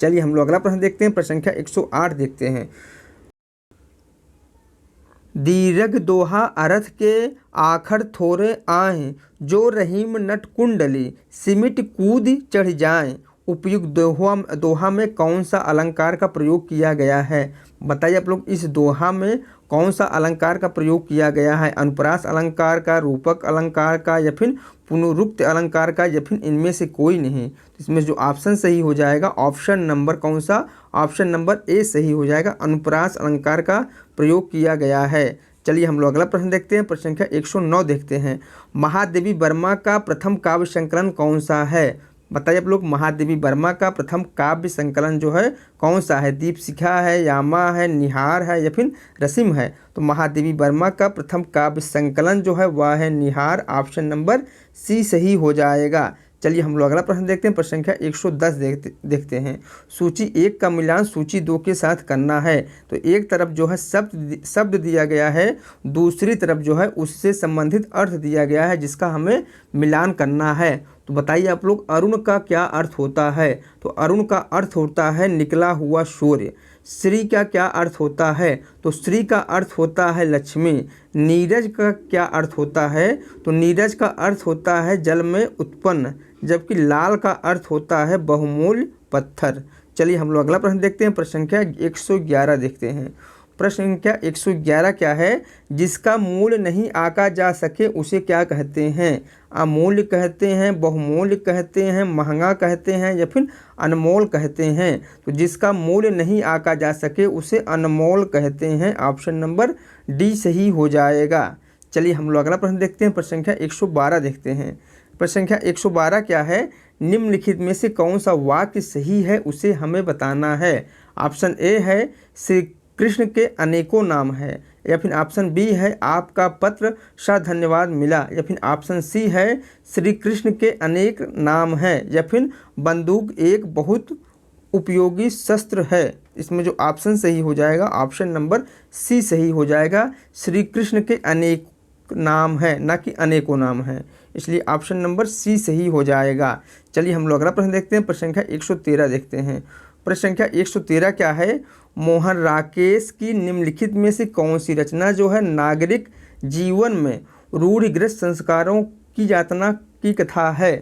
चलिए हम लोग अगला प्रश्न देखते हैं। प्रश्न संख्या 108 देखते हैं। दीर्घ दोहा अर्थ के आखर थोरे आए, जो रहीम नट कुंडली सिमिट कूद चढ़ जाए। उपयुक्त दोहा में कौन सा अलंकार का प्रयोग किया गया है? बताइए आप लोग इस दोहा में कौन सा अलंकार का प्रयोग किया गया है? अनुप्रास अलंकार का, रूपक अलंकार का या फिर पुनरुक्त अलंकार का या फिर इनमें से कोई नहीं। तो इसमें जो ऑप्शन सही हो जाएगा ऑप्शन नंबर कौन सा? ऑप्शन नंबर ए सही हो जाएगा। अनुप्रास अलंकार का प्रयोग किया गया है। चलिए हम लोग अगला प्रश्न देखते हैं। प्रश्न संख्या 109 देखते हैं। महादेवी वर्मा का प्रथम काव्य संकलन कौन सा है? बताइए आप लोग महादेवी वर्मा का प्रथम काव्य संकलन जो है कौन सा है? दीपशिखा है, यामा है, निहार है या फिर रसिम है। तो महादेवी वर्मा का प्रथम काव्य संकलन जो है वह है निहार। ऑप्शन नंबर सी सही हो जाएगा। चलिए हम लोग अगला प्रश्न देखते हैं। प्रश्न संख्या 110 देखते हैं। सूची 1 का मिलान सूची 2 के साथ करना है। तो एक तरफ जो है शब्द दिया गया है, दूसरी तरफ जो है उससे संबंधित अर्थ दिया गया है जिसका हमें मिलान करना है। तो तो बताइए आप लोग, अरुण का क्या अर्थ होता है? तो अरुण का अर्थ होता है निकला हुआ सूर्य। श्री का क्या अर्थ होता है? तो श्री का अर्थ होता है लक्ष्मी। नीरज का क्या अर्थ होता है? तो नीरज का अर्थ होता है जल में उत्पन्न। जबकि लाल का अर्थ होता है बहुमूल्य पत्थर। चलिए हम लोग अगला प्रश्न देखते हैं। प्रश्न संख्या 111 देखते हैं। प्रश्न संख्या 111 क्या है? जिसका मूल्य नहीं आंका जा सके उसे क्या कहते हैं? अमूल्य कहते हैं, बहुमूल्य कहते हैं, महंगा कहते हैं या फिर अनमोल कहते हैं? तो जिसका मूल्य नहीं आंका जा सके उसे अनमोल कहते हैं। ऑप्शन नंबर डी सही हो जाएगा। चलिए हम लोग अगला प्रश्न देखते हैं। प्रश्न संख्या 112 देखते हैं। प्रश्न संख्या 112 क्या है? निम्नलिखित में से कौन सा वाक्य सही है उसे हमें बताना है। ऑप्शन ए है श्री कृष्ण के अनेकों नाम है, या फिर ऑप्शन बी है आपका पत्र सा धन्यवाद मिला, या फिर ऑप्शन सी है श्री कृष्ण के अनेक नाम है, या फिर बंदूक एक बहुत उपयोगी शस्त्र है। इसमें जो ऑप्शन सही हो जाएगा ऑप्शन नंबर सी सही हो जाएगा। श्री कृष्ण के अनेक नाम है, ना कि अनेकों नाम है, इसलिए ऑप्शन नंबर सी सही हो जाएगा। चलिए हम लोग अगला प्रश्न देखते हैं। प्रश्न संख्या 113 देखते हैं। प्रश्न संख्या 113 क्या है? मोहन राकेश की निम्नलिखित में से कौन सी रचना जो है नागरिक जीवन में रूढ़िग्रस्त संस्कारों की यातना की कथा है?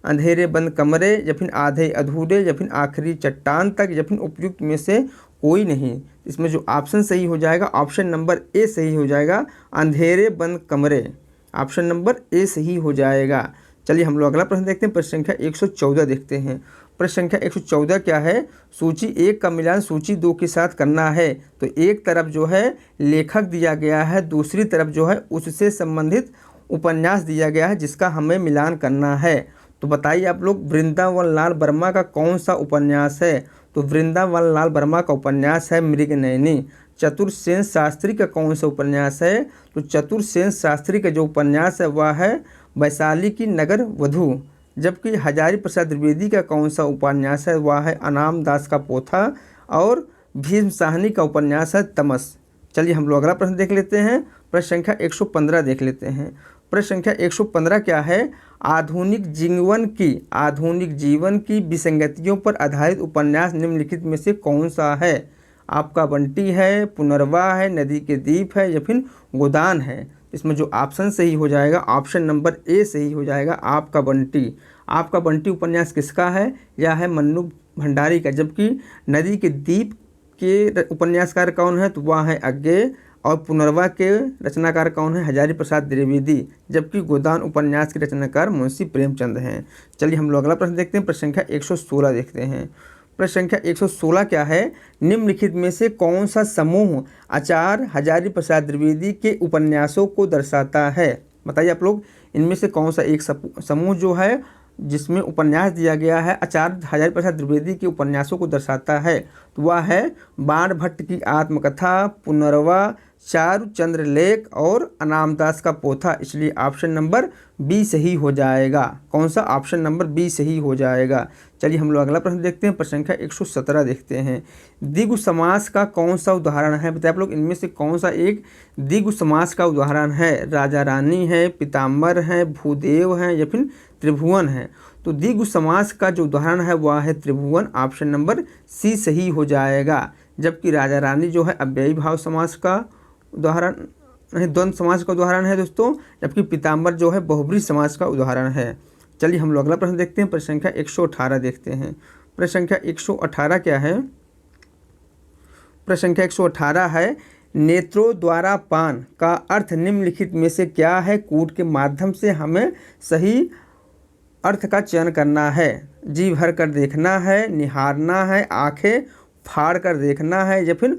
अंधेरे बंद कमरे, या फिर आधे अधूरे, या फिर आखिरी चट्टान तक, या फिर उपयुक्त में से कोई नहीं। इसमें जो ऑप्शन सही हो जाएगा ऑप्शन नंबर ए सही हो जाएगा, अंधेरे बंद कमरे। ऑप्शन नंबर ए सही हो जाएगा। चलिए हम लोग अगला प्रश्न देखते हैं। प्रश्न संख्या 114 देखते हैं। प्रश्न संख्या 114 क्या है? सूची 1 का मिलान सूची 2 के साथ करना है। तो एक तरफ जो है लेखक दिया गया है, दूसरी तरफ जो है उससे संबंधित उपन्यास दिया गया है जिसका हमें मिलान करना है। तो बताइए आप लोग, वृंदावन लाल वर्मा का कौन सा उपन्यास है? तो वृंदावन लाल वर्मा का उपन्यास है मृगनयनी। चतुर्सेन शास्त्री का कौन सा उपन्यास है? तो चतुर्सेन शास्त्री का जो उपन्यास है वह है वैशाली की नगर वधू। जबकि हजारी प्रसाद द्विवेदी का कौन सा उपन्यास है? वह है अनाम दास का पोथा। और भीष्म साहनी का उपन्यास है तमस। चलिए हम लोग अगला प्रश्न देख लेते हैं। प्रश्न संख्या 115 देख लेते हैं। प्रश्न संख्या 115 क्या है? आधुनिक जीवन की विसंगतियों पर आधारित उपन्यास निम्नलिखित में से कौन सा है? आपका बंटी है, पुनर्वा है, नदी के दीप है, या फिर गोदान है? इसमें जो ऑप्शन सही हो जाएगा ऑप्शन नंबर ए सही हो जाएगा, आपका बंटी। आपका बंटी उपन्यास किसका है? यह है मन्नू भंडारी का। जबकि नदी के दीप के उपन्यासकार कौन है? तो वह है अज्ञेय। और पुनर्वा के रचनाकार कौन है? हजारी प्रसाद द्विवेदी। जबकि गोदान उपन्यास के रचनाकार मुंशी प्रेमचंद हैं। चलिए हम लोग अगला प्रश्न देखते हैं। प्रश्न संख्या 116 देखते हैं। प्रश्न संख्या 116 क्या है? निम्नलिखित में से कौन सा समूह आचार्य हजारी प्रसाद द्विवेदी के उपन्यासों को दर्शाता है? बताइए आप लोग, इनमें से कौन सा एक समूह जो है जिसमें उपन्यास दिया गया है आचार्य हजारी प्रसाद द्विवेदी के उपन्यासों को दर्शाता है? तो वह है बाण भट्ट की आत्मकथा, पुनर्वा, चारुचंद्र लेख और अनामदास का पोथा। इसलिए ऑप्शन नंबर बी सही हो जाएगा। कौन सा? ऑप्शन नंबर बी सही हो जाएगा। चलिए हम लोग अगला प्रश्न देखते हैं। प्रश्न संख्या 117 देखते हैं। द्विगु समास का कौन सा उदाहरण है? बताइए आप लोग, इनमें से कौन सा एक द्विगु समास का उदाहरण है? राजा रानी है, पीताम्बर है, भूदेव है, या फिर त्रिभुवन है? तो द्विगु समास का जो उदाहरण है वह है त्रिभुवन। ऑप्शन नंबर सी सही हो जाएगा। जबकि राजा रानी जो है अव्ययी भाव समास का उदाहरण नहीं, द्वंद्व समास का उदाहरण है दोस्तों। जबकि पीताम्बर जो है बहुब्री समास का उदाहरण है। चलिए हम लोग अगला प्रश्न देखते हैं। प्रश्न संख्या 118 देखते हैं। प्रश्न संख्या 118 क्या है? प्रश्न संख्या 118 है, नेत्रों द्वारा पान का अर्थ निम्नलिखित में से क्या है? कूट के माध्यम से हमें सही अर्थ का चयन करना है। जी भर कर देखना है, निहारना है, आंखें फाड़ कर देखना है, या फिर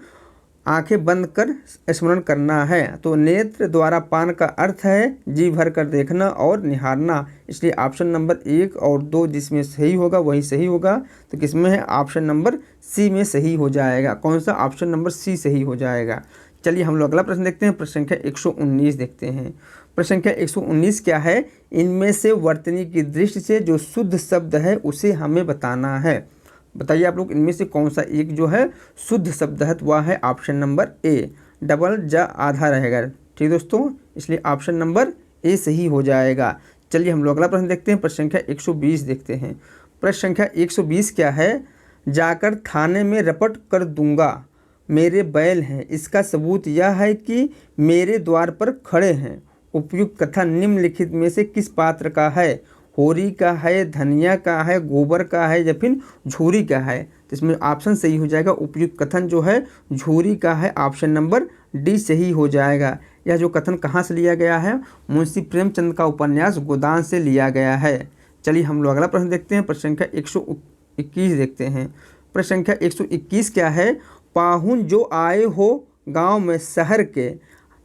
आंखें बंद कर स्मरण करना है? तो नेत्र द्वारा पान का अर्थ है जी भर कर देखना और निहारना। इसलिए ऑप्शन नंबर 1 और 2 जिसमें सही होगा वही सही होगा। तो किसमें है? ऑप्शन नंबर सी में सही हो जाएगा। कौन सा? ऑप्शन नंबर सी सही हो जाएगा। चलिए हम लोग अगला प्रश्न देखते हैं। प्रश्न संख्या 119 देखते हैं। प्रश्न संख्या 119 क्या है? इनमें से वर्तनी की दृष्टि से जो शुद्ध शब्द है उसे हमें बताना है। बताइए आप लोग, इनमें से कौन सा एक जो है शुद्ध शब्द है? तो वह है ऑप्शन नंबर ए, डबल ज आधा रहेगा। ठीक दोस्तों, इसलिए ऑप्शन नंबर ए सही हो जाएगा। चलिए हम लोग अगला प्रश्न देखते हैं। प्रश्न संख्या 120 देखते हैं। प्रश्न संख्या 120 क्या है? जाकर थाने में रपट कर दूंगा, मेरे बैल हैं, इसका सबूत यह है कि मेरे द्वार पर खड़े हैं। उपयुक्त कथन निम्नलिखित में से किस पात्र का है? होरी का है, धनिया का है, गोबर का है या फिर झूरी का है? तो इसमें ऑप्शन सही हो जाएगा, उपयुक्त कथन जो है झूरी का है। ऑप्शन नंबर डी सही हो जाएगा। यह जो कथन कहाँ से लिया गया है? मुंशी प्रेमचंद का उपन्यास गोदान से लिया गया है। चलिए हम लोग अगला प्रश्न देखते हैं। प्रश्न संख्या 121 देखते हैं। प्रश्न संख्या 121 क्या है? पाहुन जो आए हो गांव में शहर के,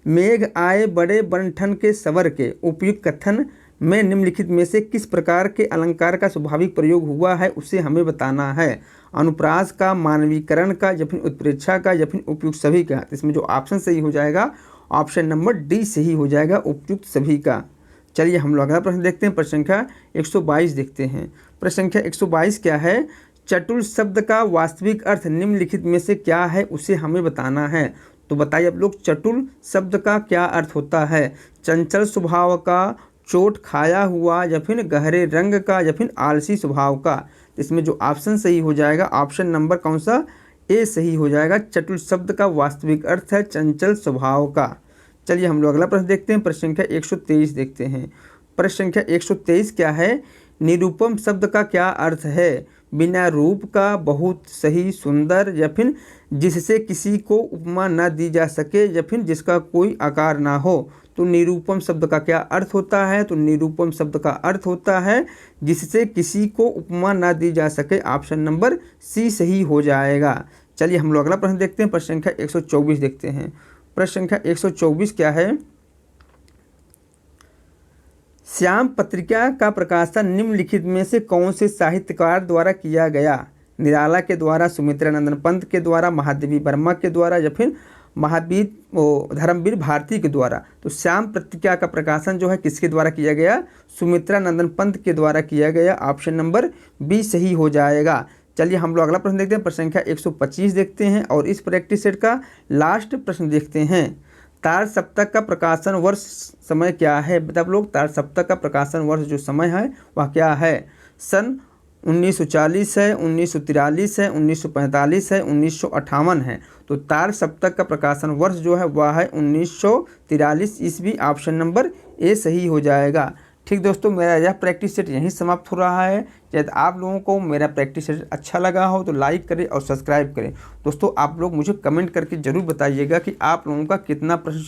मेघ आए बड़े बनठन के सवर के। उपयुक्त कथन में निम्नलिखित में से किस प्रकार के अलंकार का स्वाभाविक प्रयोग हुआ है उसे हमें बताना है। अनुप्रास का, मानवीकरण का या फिर उत्प्रेक्षा का या फिर उपयुक्त सभी का? इसमें जो ऑप्शन सही हो जाएगा ऑप्शन नंबर डी सही हो जाएगा, उपयुक्त सभी का। चलिए हम लोग अगला प्रश्न देखते हैं। प्रश्न संख्या 122 देखते हैं। प्रश्न संख्या 122 क्या है? चटुल शब्द का वास्तविक अर्थ निम्नलिखित में से क्या है उसे हमें बताना है। तो बताइए आप लोग, चटुल शब्द का क्या अर्थ होता है? चंचल स्वभाव का, चोट खाया हुआ या फिर गहरे रंग का या फिर आलसी स्वभाव का? इसमें जो ऑप्शन सही हो जाएगा ऑप्शन नंबर कौन सा? ए सही हो जाएगा। चटुल शब्द का वास्तविक अर्थ है चंचल स्वभाव का। चलिए हम लोग अगला प्रश्न देखते हैं। प्रश्न संख्या 123 देखते हैं। प्रश्न संख्या 123 क्या है? निरूपम शब्द का क्या अर्थ है? बिना रूप का, बहुत सही, सुंदर या फिर जिससे किसी को उपमा न दी जा सके या फिर जिसका कोई आकार ना हो। तो निरूपम शब्द का क्या अर्थ होता है? तो निरूपम शब्द का अर्थ होता है जिससे किसी को उपमा ना दी जा सके। ऑप्शन नंबर सी सही हो जाएगा। चलिए हम लोग अगला प्रश्न देखते हैं। प्रश्न संख्या 124 देखते हैं। प्रश्न संख्या 124 क्या है? श्याम पत्रिका का प्रकाशन निम्नलिखित में से कौन से साहित्यकार द्वारा किया गया? निराला के द्वारा, सुमित्रा नंदन पंत के द्वारा, महादेवी वर्मा के द्वारा या फिर धर्मवीर भारती के द्वारा? तो श्याम पत्रिका का प्रकाशन जो है किसके द्वारा किया गया? सुमित्रा नंदन पंत के द्वारा किया गया। ऑप्शन नंबर बी सही हो जाएगा। चलिए हम लोग अगला प्रश्न देखते हैं। प्रश्न संख्या 125 देखते हैं और इस प्रैक्टिस सेट का लास्ट प्रश्न देखते हैं। तार सप्तक का प्रकाशन वर्ष समय क्या है? मतलब लोग, तार सप्तक का प्रकाशन वर्ष जो समय है वह क्या है? सन 1940 है, 1943 है, 1945 है, 1958 है। तो तार सप्तक का प्रकाशन वर्ष जो है वह है 1943 ईस्वी। ऑप्शन नंबर ए सही हो जाएगा। ठीक दोस्तों, मेरा यह प्रैक्टिस सेट यहीं समाप्त हो रहा है। यदि आप लोगों को मेरा प्रैक्टिस सेट अच्छा लगा हो तो लाइक करें और सब्सक्राइब करें। दोस्तों आप लोग मुझे कमेंट करके ज़रूर बताइएगा कि आप लोगों का कितना प्रश्न